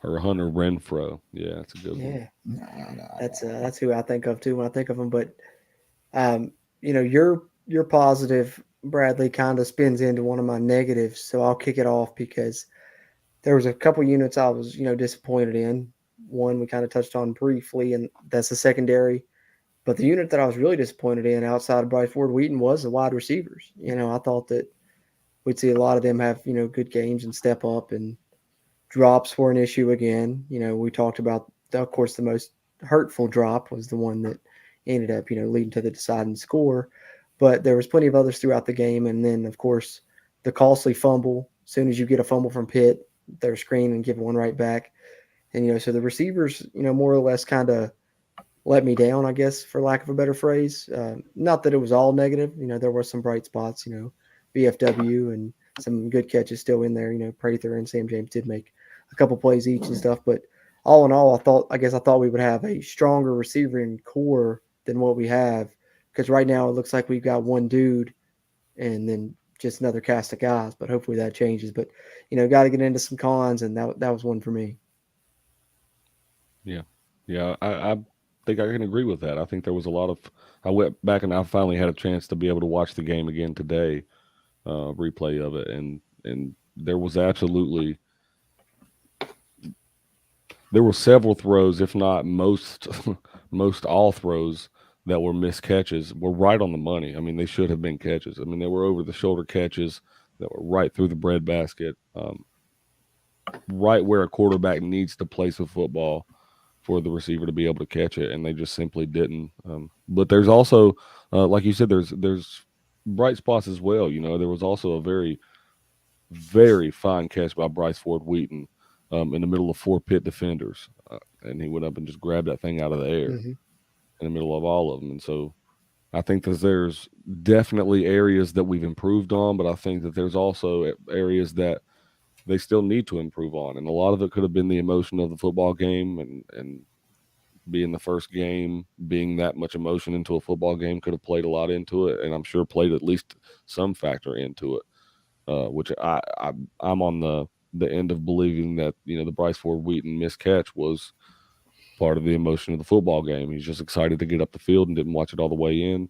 Or Hunter Renfro. Yeah, that's a good one. Yeah, that's who I think of too when I think of him. But your positive, Bradley, kind of spins into one of my negatives. So I'll kick it off because there was a couple units I was disappointed in. One we kind of touched on briefly, and that's the secondary. But the unit that I was really disappointed in outside of Bryce Ford Wheaton was the wide receivers. I thought that we'd see a lot of them have good games and step up, and drops were an issue again. We talked about, of course, the most hurtful drop was the one that ended up, leading to the deciding score. But there was plenty of others throughout the game. And then, of course, the costly fumble. As soon as you get a fumble from Pitt, they're screen and give one right back. And, so the receivers, more or less kind of let me down, I guess, for lack of a better phrase. Not that it was all negative. There were some bright spots, BFW and some good catches still in there. Prather and Sam James did make a couple plays each and stuff. But all in all, I thought we would have a stronger receiving core than what we have, because right now it looks like we've got one dude and then just another cast of guys. But hopefully that changes. But got to get into some cons, and that was one for me. Yeah, I think I can agree with that. I think there was a lot of. I went back and I finally had a chance to be able to watch the game again today, replay of it, and there was absolutely. There were several throws, if not most all throws that were missed catches were right on the money. I mean, they should have been catches. I mean, they were over the shoulder catches that were right through the breadbasket, right where a quarterback needs to place a football for the receiver to be able to catch it, and they just simply didn't. But there's also, like you said, there's bright spots as well. There was also a very, very fine catch by Bryce Ford Wheaton in the middle of 4 Pitt defenders, and he went up and just grabbed that thing out of the air in the middle of all of them. And so I think that there's definitely areas that we've improved on, but I think that there's also areas that they still need to improve on. And a lot of it could have been the emotion of the football game and being the first game, being that much emotion into a football game could have played a lot into it. And I'm sure played at least some factor into it, which I'm on the end of believing that, the Bryce Ford Wheaton miscatch was part of the emotion of the football game. He's just excited to get up the field and didn't watch it all the way in.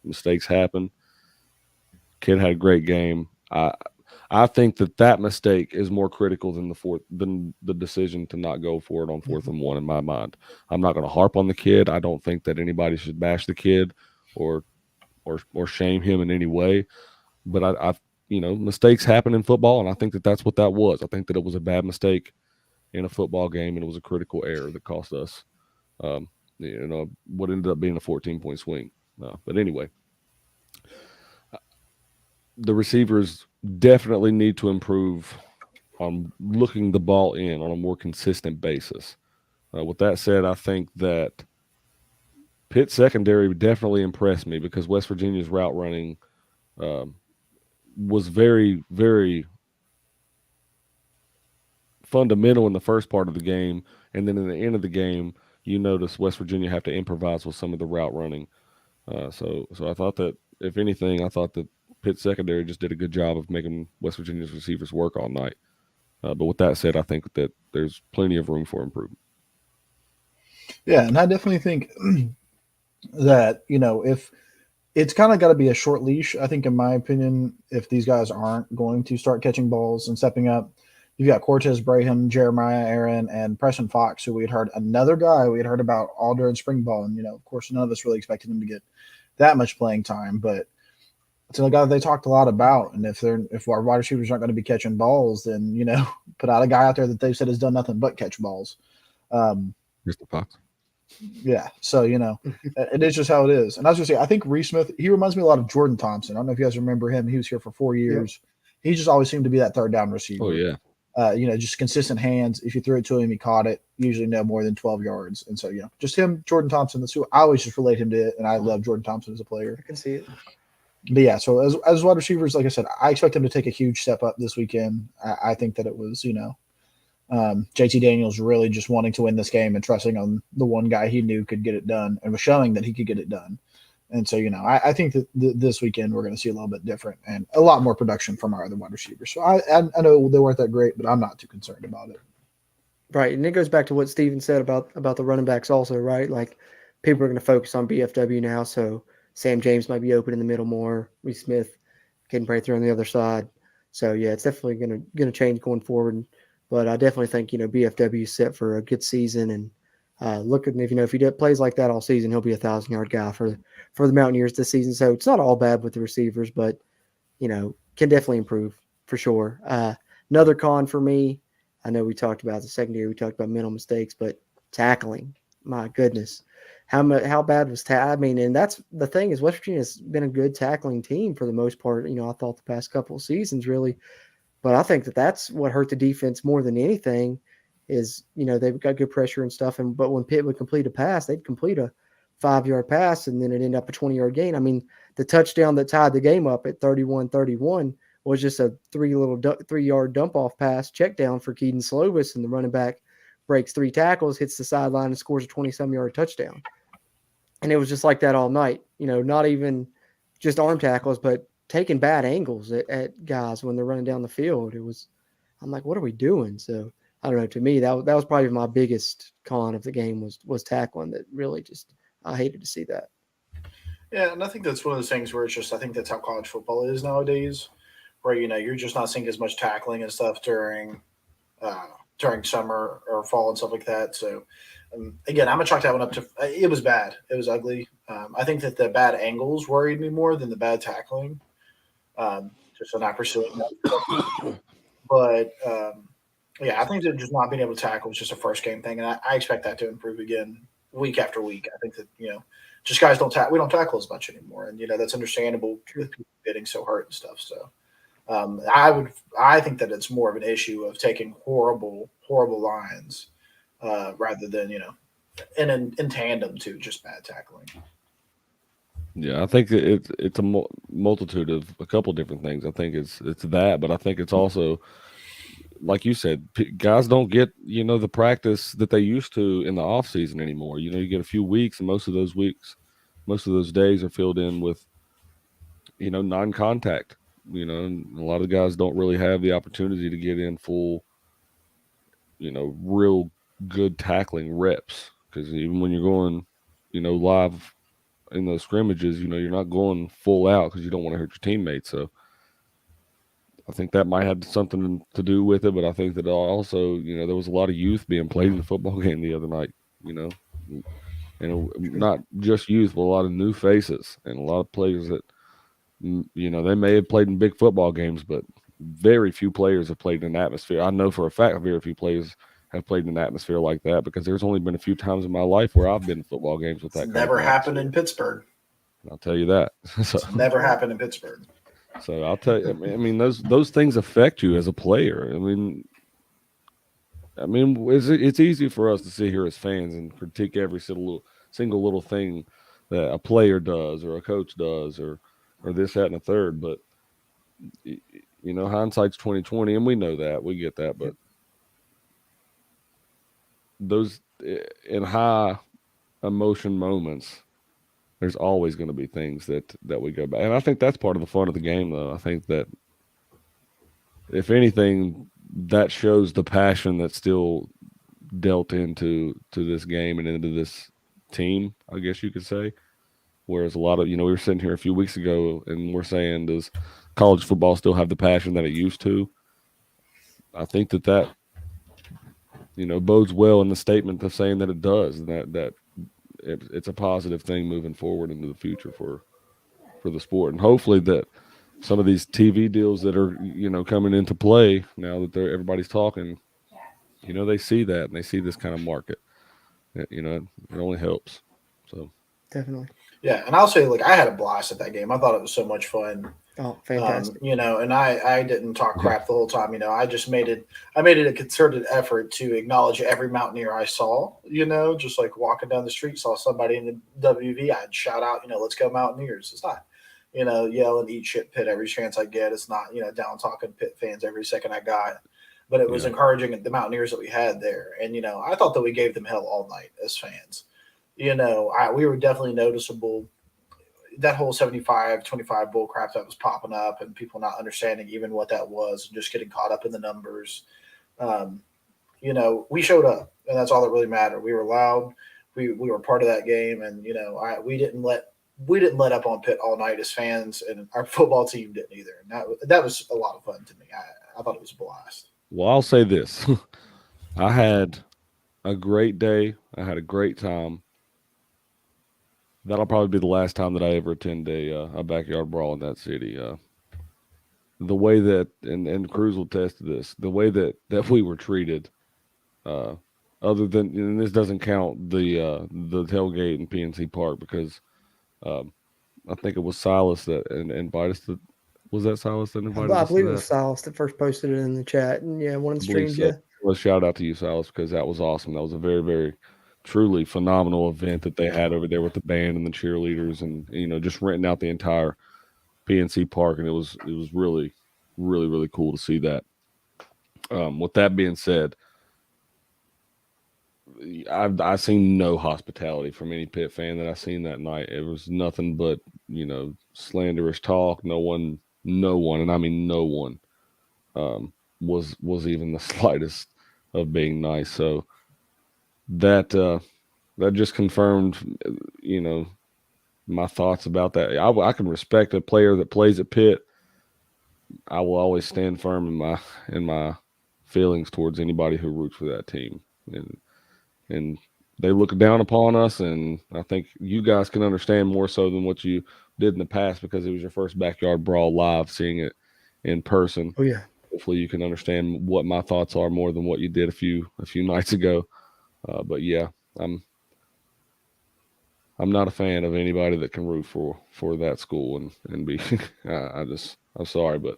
Mistakes happen. Kid had a great game. I think that mistake is more critical than the decision to not go for it on 4th and 1 in my mind. I'm not going to harp on the kid. I don't think that anybody should bash the kid or shame him in any way. But I mistakes happen in football, and I think that that's what that was. I think that it was a bad mistake in a football game, and it was a critical error that cost us, what ended up being a 14-point swing. But anyway, the receivers definitely need to improve on looking the ball in on a more consistent basis. With that said, I think that Pitt secondary definitely impressed me because West Virginia's route running was very, very fundamental in the first part of the game, and then in the end of the game, you notice West Virginia have to improvise with some of the route running. So I thought that, if anything, that Pitt secondary just did a good job of making West Virginia's receivers work all night. But with that said, I think that there's plenty of room for improvement. Yeah, and I definitely think that, if it's kind of got to be a short leash, I think, in my opinion, if these guys aren't going to start catching balls and stepping up. You've got Cortez Braham, Jeremiah Aaron, and Preston Fox, who we had heard, another guy we had heard about all during spring ball. And, of course, none of us really expected him to get that much playing time. But it's a guy that they talked a lot about. And if our wide receivers aren't going to be catching balls, then, put out a guy out there that they've said has done nothing but catch balls. Mr. Fox. Yeah. So, it is just how it is. And I was going to say, I think Reese Smith, he reminds me a lot of Jordan Thompson. I don't know if you guys remember him. He was here for 4 years. Yeah. He just always seemed to be that third down receiver. Oh, yeah. Just consistent hands. If you threw it to him, he caught it. Usually no more than 12 yards. And so, just him, Jordan Thompson. That's who I always just relate him to it. And I love Jordan Thompson as a player. I can see it. But yeah, so as wide receivers, like I said, I expect him to take a huge step up this weekend. I think that it was, JT Daniels really just wanting to win this game and trusting on the one guy he knew could get it done and was showing that he could get it done. And so, I think that this weekend we're going to see a little bit different and a lot more production from our other wide receivers. So I know they weren't that great, but I'm not too concerned about it. Right, and it goes back to what Steven said about the running backs also, right? Like, people are going to focus on BFW now, so Sam James might be open in the middle more. Reese Smith can break through on the other side. So, yeah, it's definitely going to change going forward. But I definitely think, BFW is set for a good season. And looking, if he plays like that all season, he'll be a 1,000-yard guy for the Mountaineers this season. So it's not all bad with the receivers, but, can definitely improve for sure. Another con for me, I know we talked about the secondary, we talked about mental mistakes, but tackling, my goodness. How bad was tackling? And that's the thing is West Virginia's been a good tackling team for the most part. I thought the past couple of seasons really, but I think that's what hurt the defense more than anything is, they've got good pressure and stuff. But when Pitt would complete a pass, they'd complete a 5-yard pass and then it ended up a 20-yard gain. I mean, the touchdown that tied the game up at 31-31 was just a 3-yard dump off pass check down for Keaton Slovis, and the running back breaks 3 tackles, hits the sideline, and scores a 27-yard touchdown. And it was just like that all night, not even just arm tackles, but taking bad angles at guys when they're running down the field. I'm like, what are we doing? So I don't know. To me, that was probably my biggest con of the game was tackling. That really just, I hated to see that. Yeah, and I think that's one of those things where it's just, I think that's how college football is nowadays, where, you're just not seeing as much tackling and stuff during summer or fall and stuff like that. So, again, I'm going to chalk that one up to – it was bad. It was ugly. I think that the bad angles worried me more than the bad tackling, just so not pursuing that. But, yeah, I think that just not being able to tackle was just a first-game thing, and I expect that to improve again week after week. I think that, just guys we don't tackle as much anymore, and, that's understandable with people getting so hurt and stuff. So, I think that it's more of an issue of taking horrible lines rather than, in tandem to just bad tackling. Yeah, I think it's a multitude of a couple different things. I think it's that, but I think it's also, like you said, guys don't get the practice that they used to in the off season anymore. You get a few weeks, and most of those days are filled in with non-contact. And a lot of guys don't really have the opportunity to get in full, real good tackling reps, because even when you're going, live in those scrimmages, you're not going full out because you don't want to hurt your teammates. So I think that might have something to do with it, but I think that also, there was a lot of youth being played in the football game the other night, and not just youth, but a lot of new faces and a lot of players that, they may have played in big football games, but very few players have played in an atmosphere. I know for a fact very few players have played in an atmosphere like that, because there's only been a few times in my life where I've been in football games with that. It's never happened in Pittsburgh. I'll tell you that. So, it's never happened in Pittsburgh. So I'll tell you. I mean, those things affect you as a player. I mean, it's easy for us to sit here as fans and critique every single little thing that a player does or a coach does or this, that, and the third. But hindsight's 20/20, and we know that, we get that. But those in high emotion moments, there's always going to be things that we go back. And I think that's part of the fun of the game, though. I think that, if anything, that shows the passion that's still dealt into this game and into this team, I guess you could say. Whereas a lot of, we were sitting here a few weeks ago and we're saying, does college football still have the passion that it used to? I think that bodes well in the statement of saying that it does, and that it's a positive thing moving forward into the future for the sport. And hopefully that some of these TV deals that are coming into play now that everybody's talking, they see that and they see this kind of market. It only helps. So Definitely. Yeah, and I'll say, I had a blast at that game. I thought it was so much fun. Oh, fantastic. And I didn't talk crap the whole time. I just made it a concerted effort to acknowledge every Mountaineer I saw, just like walking down the street, saw somebody in the WV, I'd shout out, let's go Mountaineers. It's not, yell and eat shit Pitt every chance I get. It's not, down talking Pitt fans every second I got. But it was encouraging the Mountaineers that we had there. And, I thought that we gave them hell all night as fans. We were definitely noticeable. That whole 75-25 bull crap that was popping up and people not understanding even what that was and just getting caught up in the numbers. We showed up, and that's all that really mattered. We were loud. We were part of that game, and we didn't let up on Pitt all night as fans, and our football team didn't either. And that was a lot of fun to me. I thought it was a blast. Well, I'll say this: I had a great day. I had a great time. That'll probably be the last time that I ever attend a backyard brawl in that city. The way that, and Cruz will attest to this, the way that we were treated, other than, and this doesn't count the tailgate in PNC Park, because I think it was Silas that invited us to. Was that Silas that invited us? I believe it was Silas that first posted it in the chat, and one of the streams. Yeah. Well, shout out to you, Silas, because that was awesome. That was a very, very truly phenomenal event that they had over there with the band and the cheerleaders, and just renting out the entire PNC Park, and it was really, really, really cool to see that. With that being said, I've seen no hospitality from any Pitt fan that I seen that night. It was nothing but slanderous talk. No one, and I mean no one, was even the slightest of being nice. So that just confirmed, my thoughts about that. I can respect a player that plays at Pitt. I will always stand firm in my feelings towards anybody who roots for that team, and they look down upon us. And I think you guys can understand more so than what you did in the past, because it was your first backyard brawl live, seeing it in person. Oh yeah. Hopefully you can understand what my thoughts are more than what you did a few nights ago. But yeah, I'm not a fan of anybody that can root for that school and be. I'm sorry, but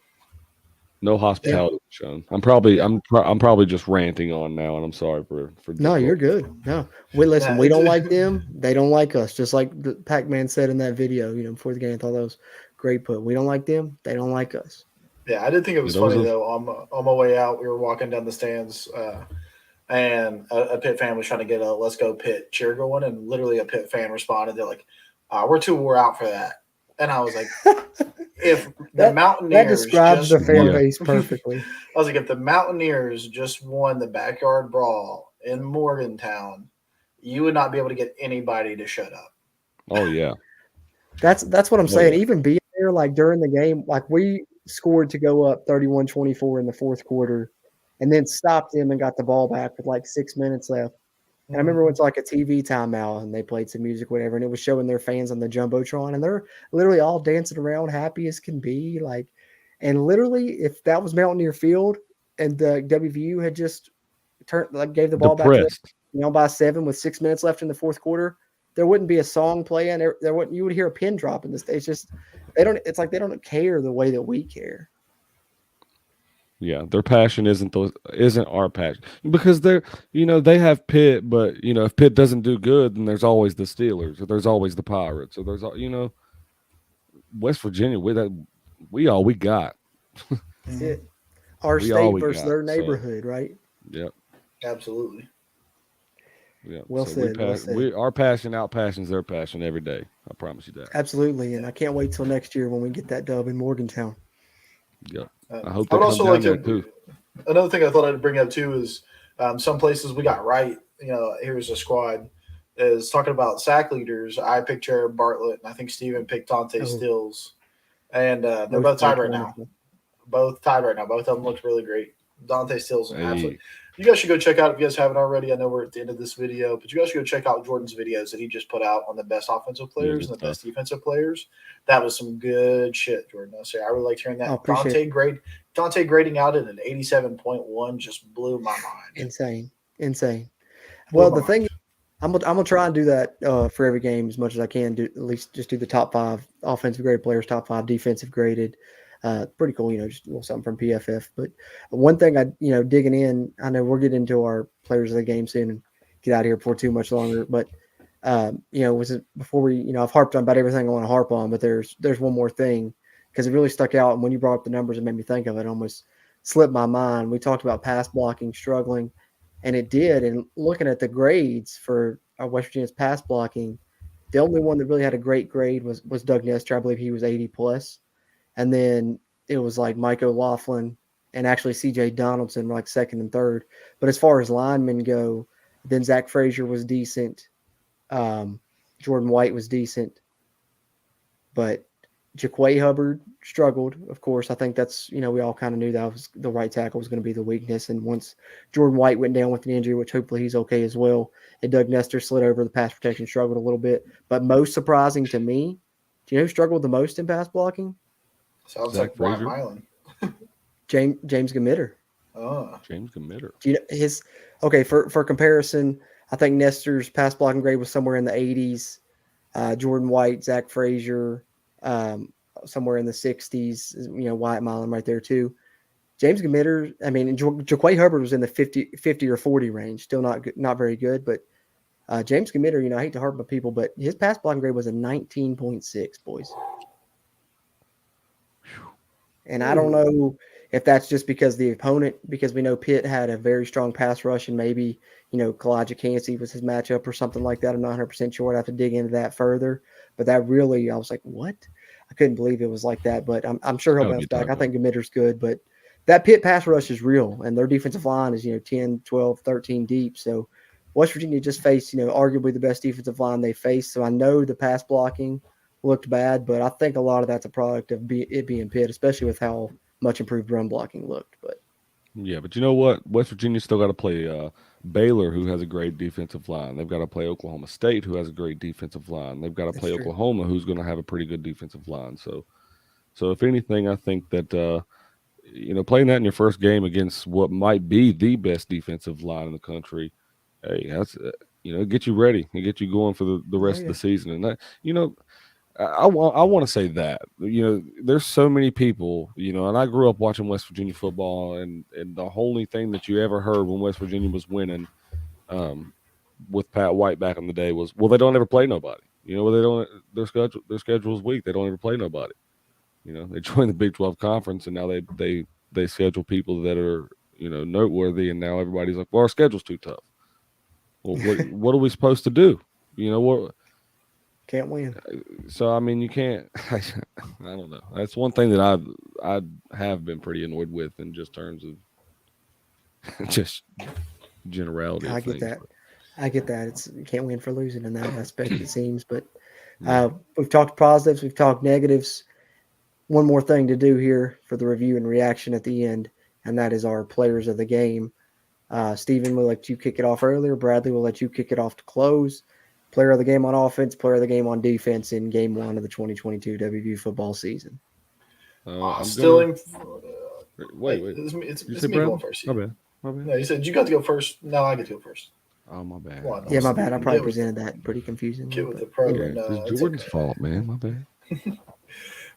No hospitality shown. I'm probably just ranting on now, and I'm sorry for. No, you're good. No, listen. Nah, We don't it's- like them. They don't like us. Just like the Pac-Man said in that video, before the game. I thought that was great put. We don't like them. They don't like us. Yeah, I did think it was Those funny are- though. On my way out, we were walking down the stands, and a Pitt fan was trying to get a "Let's Go Pitt" cheer going, and literally a Pitt fan responded. They're like, "We're too wore out for that." And I was like, "If the Mountaineers That describes the just fan won- base perfectly." I was like, if the Mountaineers just won the backyard brawl in Morgantown, you would not be able to get anybody to shut up." Oh yeah. That's what I'm saying. yeah. Even being there, like during the game, like we scored to go up 31-24 in the fourth quarter, and then stopped them and got the ball back with like 6 minutes left. And I remember it was like a TV timeout, and they played some music, whatever, and it was showing their fans on the jumbotron, and they're literally all dancing around, happy as can be, like. And literally, if that was Mountaineer Field, and the WVU had just gave the ball back to them, by 7 with 6 minutes left in the fourth quarter, there wouldn't be a song playing. There wouldn't. You would hear a pin drop in the stage. Just they don't. It's like they don't care the way that we care. Yeah, their passion isn't our passion, because they have Pitt, but if Pitt doesn't do good, then there's always the Steelers, or there's always the Pirates, or there's West Virginia. We all we got. That's it. Our We all state we versus got, their so. neighborhood, right? Yep. Absolutely. Yeah. Well said, well said. Our passion outpassions their passion every day. I promise you that. Absolutely, and I can't wait till next year when we get that dub in Morgantown. Yep. I I hope they would come also down like there to. too. Another thing I thought I'd bring up too is some places we got right. Here's a squad is talking about sack leaders. I picked Jared Bartlett, and I think Steven picked Dante Stills, and they're both tied right now. Both tied right now. Both of them looked really great. Dante Stills and absolutely. You guys should go check out if you guys haven't already. I know we're at the end of this video, but you guys should go check out Jordan's videos that he just put out on the best offensive players and the best defensive players. That was some good shit, Jordan. I really liked hearing that. Dante grading out at an 87.1 just blew my mind. Insane. Well, the thing, I'm gonna try and do that for every game as much as I can. Do at least just do the top 5 offensive graded players, top 5 defensive graded. Pretty cool, just a little something from PFF. But one thing digging in, I know we'll get into our players of the game soon and get out of here before too much longer. But was it before we, I've harped on about everything I want to harp on, but there's one more thing because it really stuck out. And when you brought up the numbers, it made me think of it. It almost slipped my mind. We talked about pass blocking struggling, and it did. And looking at the grades for West Virginia's pass blocking, the only one that really had a great grade was Doug Nestor. I believe he was 80 plus. And then it was like Mike O'Laughlin and actually C.J. Donaldson were like second and third. But as far as linemen go, then Zach Frazier was decent. Jordan White was decent. But Jaquay Hubbard struggled, of course. I think that's, we all kind of knew that was the right tackle was going to be the weakness. And once Jordan White went down with an injury, which hopefully he's okay as well, and Doug Nestor slid over, the pass protection struggled a little bit. But most surprising to me, do you know who struggled the most in pass blocking? Sounds Zach like Brian Frazier. Mylan. James Gamitter. Oh. James Gamitter. Do you know for comparison, I think Nestor's pass blocking grade was somewhere in the 80s. Jordan White, Zach Frazier, somewhere in the 60s. Wyatt Mylan right there too. James Gamitter, Jaquay Hubbard was in the 50 or 40 range. Still not very good, but James Gamitter, I hate to harp on people, but his pass blocking grade was a 19.6, boys. And I don't know if that's just because the opponent, because we know Pitt had a very strong pass rush and maybe, Kalijah Cansey was his matchup or something like that. I'm not 100% sure. I'd have to dig into that further. But that really, I was like, what? I couldn't believe it was like that. But I'm sure he'll bounce back. I think Gamitter's good. But that Pitt pass rush is real. And their defensive line is, 10, 12, 13 deep. So West Virginia just faced, arguably the best defensive line they faced. So I know the pass blocking looked bad, but I think a lot of that's a product of it being Pitt, especially with how much improved run blocking looked. But yeah, but you know what? West Virginia's still got to play Baylor, who has a great defensive line. They've got to play Oklahoma State, who has a great defensive line. They've got to play Oklahoma, who's going to have a pretty good defensive line. So if anything, I think that playing that in your first game against what might be the best defensive line in the country, hey, that's it get you ready and get you going for the rest of the season. And that I want to say that, there's so many people, and I grew up watching West Virginia football, and the only thing that you ever heard when West Virginia was winning, with Pat White back in the day was, well, they don't ever play nobody. They don't. Their schedule is weak. They don't ever play nobody. They joined the Big 12 conference, and now they schedule people that are noteworthy, and now everybody's like, well, our schedule's too tough. Well, what are we supposed to do? What? Can't win. So I mean, you can't. I don't know. That's one thing that I have been pretty annoyed with in just terms of just generality. I get things. that. I get that. You can't win for losing in that aspect, it seems. But we've talked positives, we've talked negatives. One more thing to do here for the review and reaction at the end, and that is our players of the game. Stephen will let you kick it off earlier. Bradley will let you kick it off to close. Player of the game on offense, player of the game on defense in Game 1 of the 2022 WVU football season. Wait. It's me going first. My bad. No, you said you got to go first. No, I get to go first. Oh, my bad. Yeah, my bad. I probably presented that pretty confusing. Get with the program. It's Jordan's fault, man. My bad.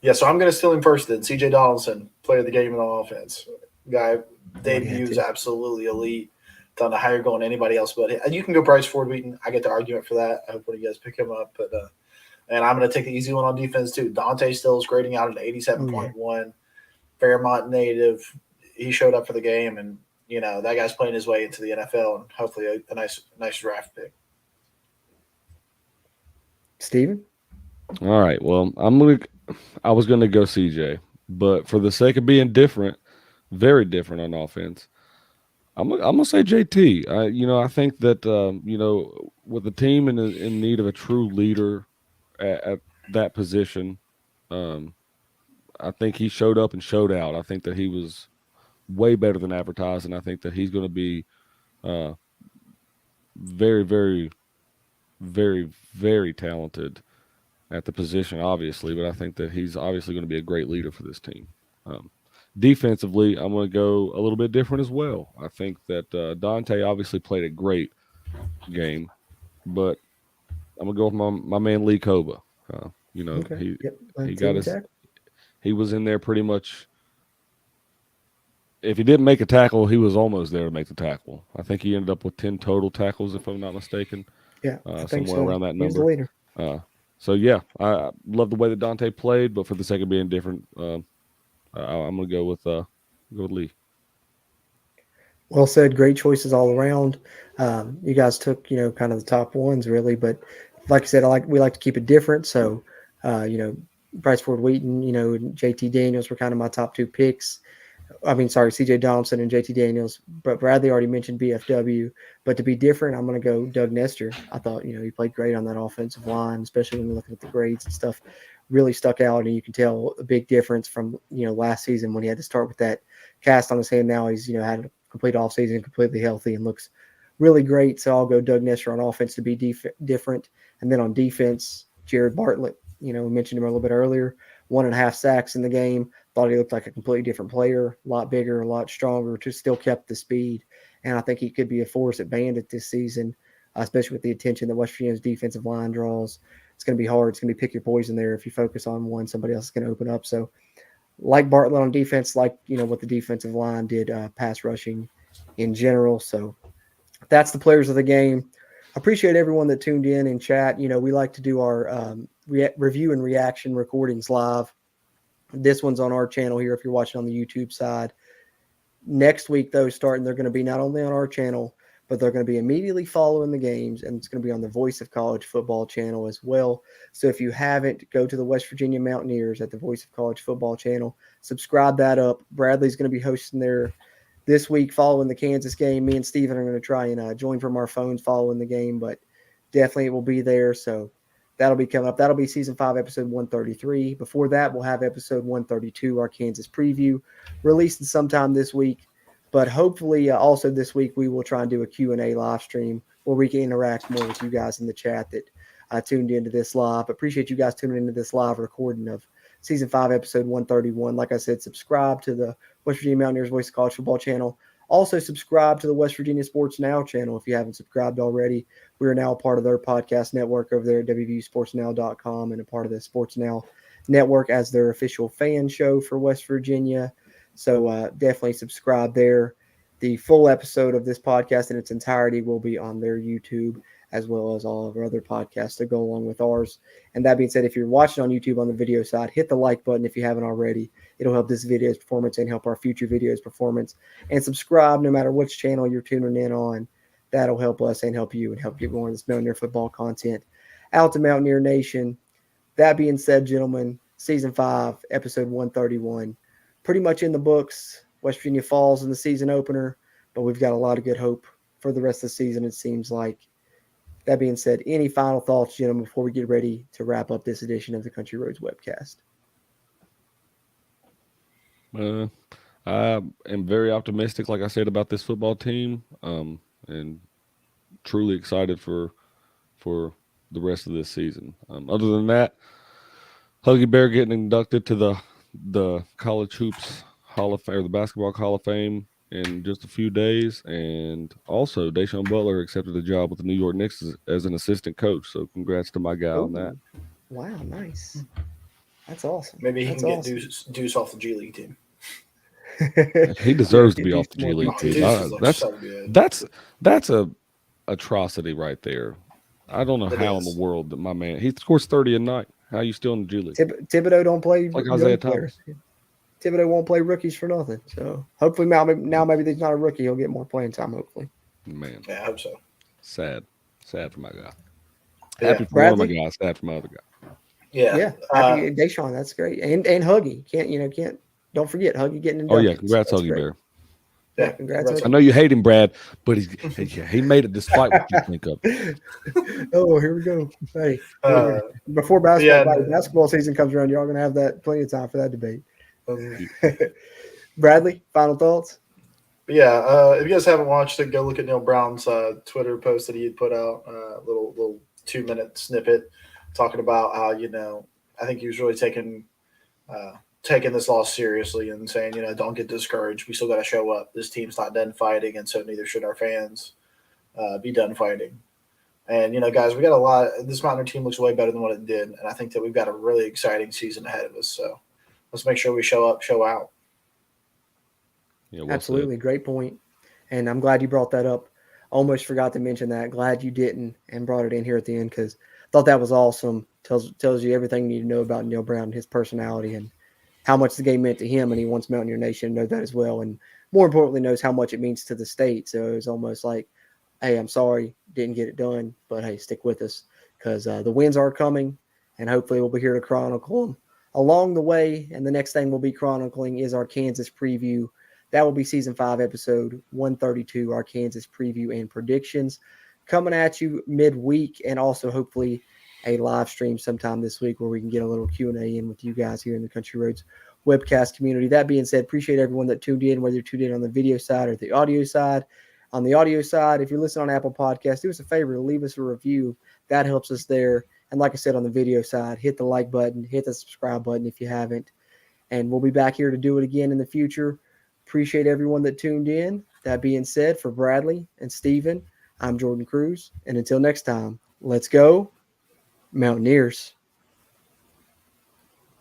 Yeah, so I'm going to steal him first then. CJ Donaldson, player of the game on offense. Guy debuts absolutely elite. Don't know how you're going to anybody else, but you can go Bryce Ford Wheaton. I get the argument for that. I hope when you guys pick him up. But and I'm going to take the easy one on defense too. Dante Stills grading out at 87.1. Fairmont native. He showed up for the game, and that guy's playing his way into the NFL, and hopefully a nice draft pick. Steven? All right. Well, I was gonna go CJ, but for the sake of being different, very different on offense, I'm gonna say JT. I think that with the team in need of a true leader at that position, I think he showed up and showed out. I think that he was way better than advertised, and I think that he's going to be very, very, very, very talented at the position, obviously, but I think that he's obviously going to be a great leader for this team. Defensively, I'm going to go a little bit different as well. I think that Dante obviously played a great game, but I'm going to go with my man Lee Koba. Okay. He got his – he was in there pretty much – if he didn't make a tackle, he was almost there to make the tackle. I think he ended up with 10 total tackles, if I'm not mistaken. Yeah, I think somewhere so. around that He was the number. leader. So, yeah, I love the way that Dante played, but for the sake of being different, I'm going to go with Lee. Well said. Great choices all around. You guys took, kind of the top ones, really. But like I said, we like to keep it different. So, Bryce Ford Wheaton, and JT Daniels were kind of my top two picks. CJ Donaldson and JT Daniels. But Bradley already mentioned BFW. But to be different, I'm going to go Doug Nestor. I thought, he played great on that offensive line, especially when you're looking at the grades and stuff. Really stuck out, and you can tell a big difference from, last season when he had to start with that cast on his hand. Now he's, had a complete offseason, completely healthy, and looks really great. So I'll go Doug Nestor on offense to be different. And then on defense, Jared Bartlett, we mentioned him a little bit earlier, 1.5 sacks in the game. Thought he looked like a completely different player, a lot bigger, a lot stronger, just still kept the speed. And I think he could be a force at Bandit this season, especially with the attention that West Virginia's defensive line draws. It's going to be hard. It's going to be pick your poison there. If you focus on one, somebody else is going to open up. So like Bartlett on defense, like, what the defensive line did pass rushing in general. So that's the players of the game. Appreciate everyone that tuned in and chat. We like to do our review and reaction recordings live. This one's on our channel here if you're watching on the YouTube side. Next week, though, they're going to be not only on our channel, but they're going to be immediately following the games, and it's going to be on the Voice of College Football channel as well. So if you haven't, go to the West Virginia Mountaineers at the Voice of College Football channel. Subscribe that up. Bradley's going to be hosting there this week following the Kansas game. Me and Steven are going to try and join from our phones following the game, but definitely it will be there. So that'll be coming up. That'll be Season 5, Episode 133. Before that, we'll have Episode 132, our Kansas preview, released sometime this week. But hopefully also this week we will try and do a Q&A live stream where we can interact more with you guys in the chat that tuned into this live. Appreciate you guys tuning into this live recording of Season 5, Episode 131. Like I said, subscribe to the West Virginia Mountaineers Voice of College Football channel. Also, subscribe to the West Virginia Sports Now channel if you haven't subscribed already. We are now a part of their podcast network over there at wvusportsnow.com and a part of the Sports Now network as their official fan show for West Virginia. So definitely subscribe there. The full episode of this podcast in its entirety will be on their YouTube, as well as all of our other podcasts that go along with ours. And that being said, if you're watching on YouTube on the video side, hit the like button if you haven't already. It'll help this video's performance and help our future videos' performance. And subscribe no matter which channel you're tuning in on. That'll help us and help you and help get more of this Mountaineer football content out to Mountaineer Nation. That being said, gentlemen, Season 5, Episode 131, pretty much in the books. West Virginia falls in the season opener, but we've got a lot of good hope for the rest of the season, it seems like. That being said, any final thoughts, gentlemen, before we get ready to wrap up this edition of the Country Roads webcast? I am very optimistic, like I said, about this football team, and truly excited for the rest of this season. Other than that, Huggy Bear getting inducted to the College Hoops Hall of Fame, or the Basketball Hall of Fame, in just a few days, and also Deshaun Butler accepted a job with the New York Knicks as an assistant coach. So congrats to my guy on that. Wow, nice. That's awesome. Maybe he That's can awesome. get Deuce off the G League team. He deserves to be off the G League Deuce team. is like so good. That's a atrocity right there. I don't know how in the world that my man, he scores 30 a night. How are you still in the G League? Thibodeau don't play Like young Isaiah players. Thomas. Thibodeau won't play rookies for nothing. So hopefully now maybe he's not a rookie. He'll get more playing time, hopefully. Man, Yeah, I hope so. sad for my guy. Yeah. Happy for one of my guys, sad for my other guy. Yeah. Happy Deshaun, that's great. And Huggy. Don't forget Huggy getting inducted. Oh yeah, congrats, So that's Huggy great. Bear. Yeah, congrats. I know you hate him, Brad, but he made it despite what you think of. Oh, here we go. Hey, before basketball season comes around, y'all gonna have that plenty of time for that debate. Bradley, final thoughts? Yeah, if you guys haven't watched it, go look at Neil Brown's Twitter post that he had put out, a little 2-minute snippet talking about how, I think he was really taking this loss seriously and saying, don't get discouraged. We still got to show up. This team's not done fighting, and so neither should our fans be done fighting. And, guys, we got a lot. This Mountaineer team looks way better than what it did, and I think that we've got a really exciting season ahead of us. So let's make sure we show up, show out. Yeah, absolutely. Great point. And I'm glad you brought that up. Almost forgot to mention that. Glad you didn't and brought it in here at the end because I thought that was awesome. Tells you everything you need to know about Neil Brown and his personality and how much the game meant to him. And he wants Mountaineer Nation to know that as well. And more importantly, knows how much it means to the state. So it was almost like, hey, I'm sorry, didn't get it done, but hey, stick with us because the wins are coming and hopefully we'll be here to chronicle them along the way. And the next thing we'll be chronicling is our Kansas preview. That will be Season 5, Episode 132, our Kansas preview and predictions. Coming at you midweek and also hopefully a live stream sometime this week where we can get a little Q&A in with you guys here in the Country Roads webcast community. That being said, appreciate everyone that tuned in, whether you're tuned in on the video side or the audio side. On the audio side, if you're listening on Apple Podcasts, do us a favor to leave us a review. That helps us there. And like I said, on the video side, hit the like button, hit the subscribe button if you haven't. And we'll be back here to do it again in the future. Appreciate everyone that tuned in. That being said, for Bradley and Steven, I'm Jordan Cruz. And until next time, let's go, Mountaineers.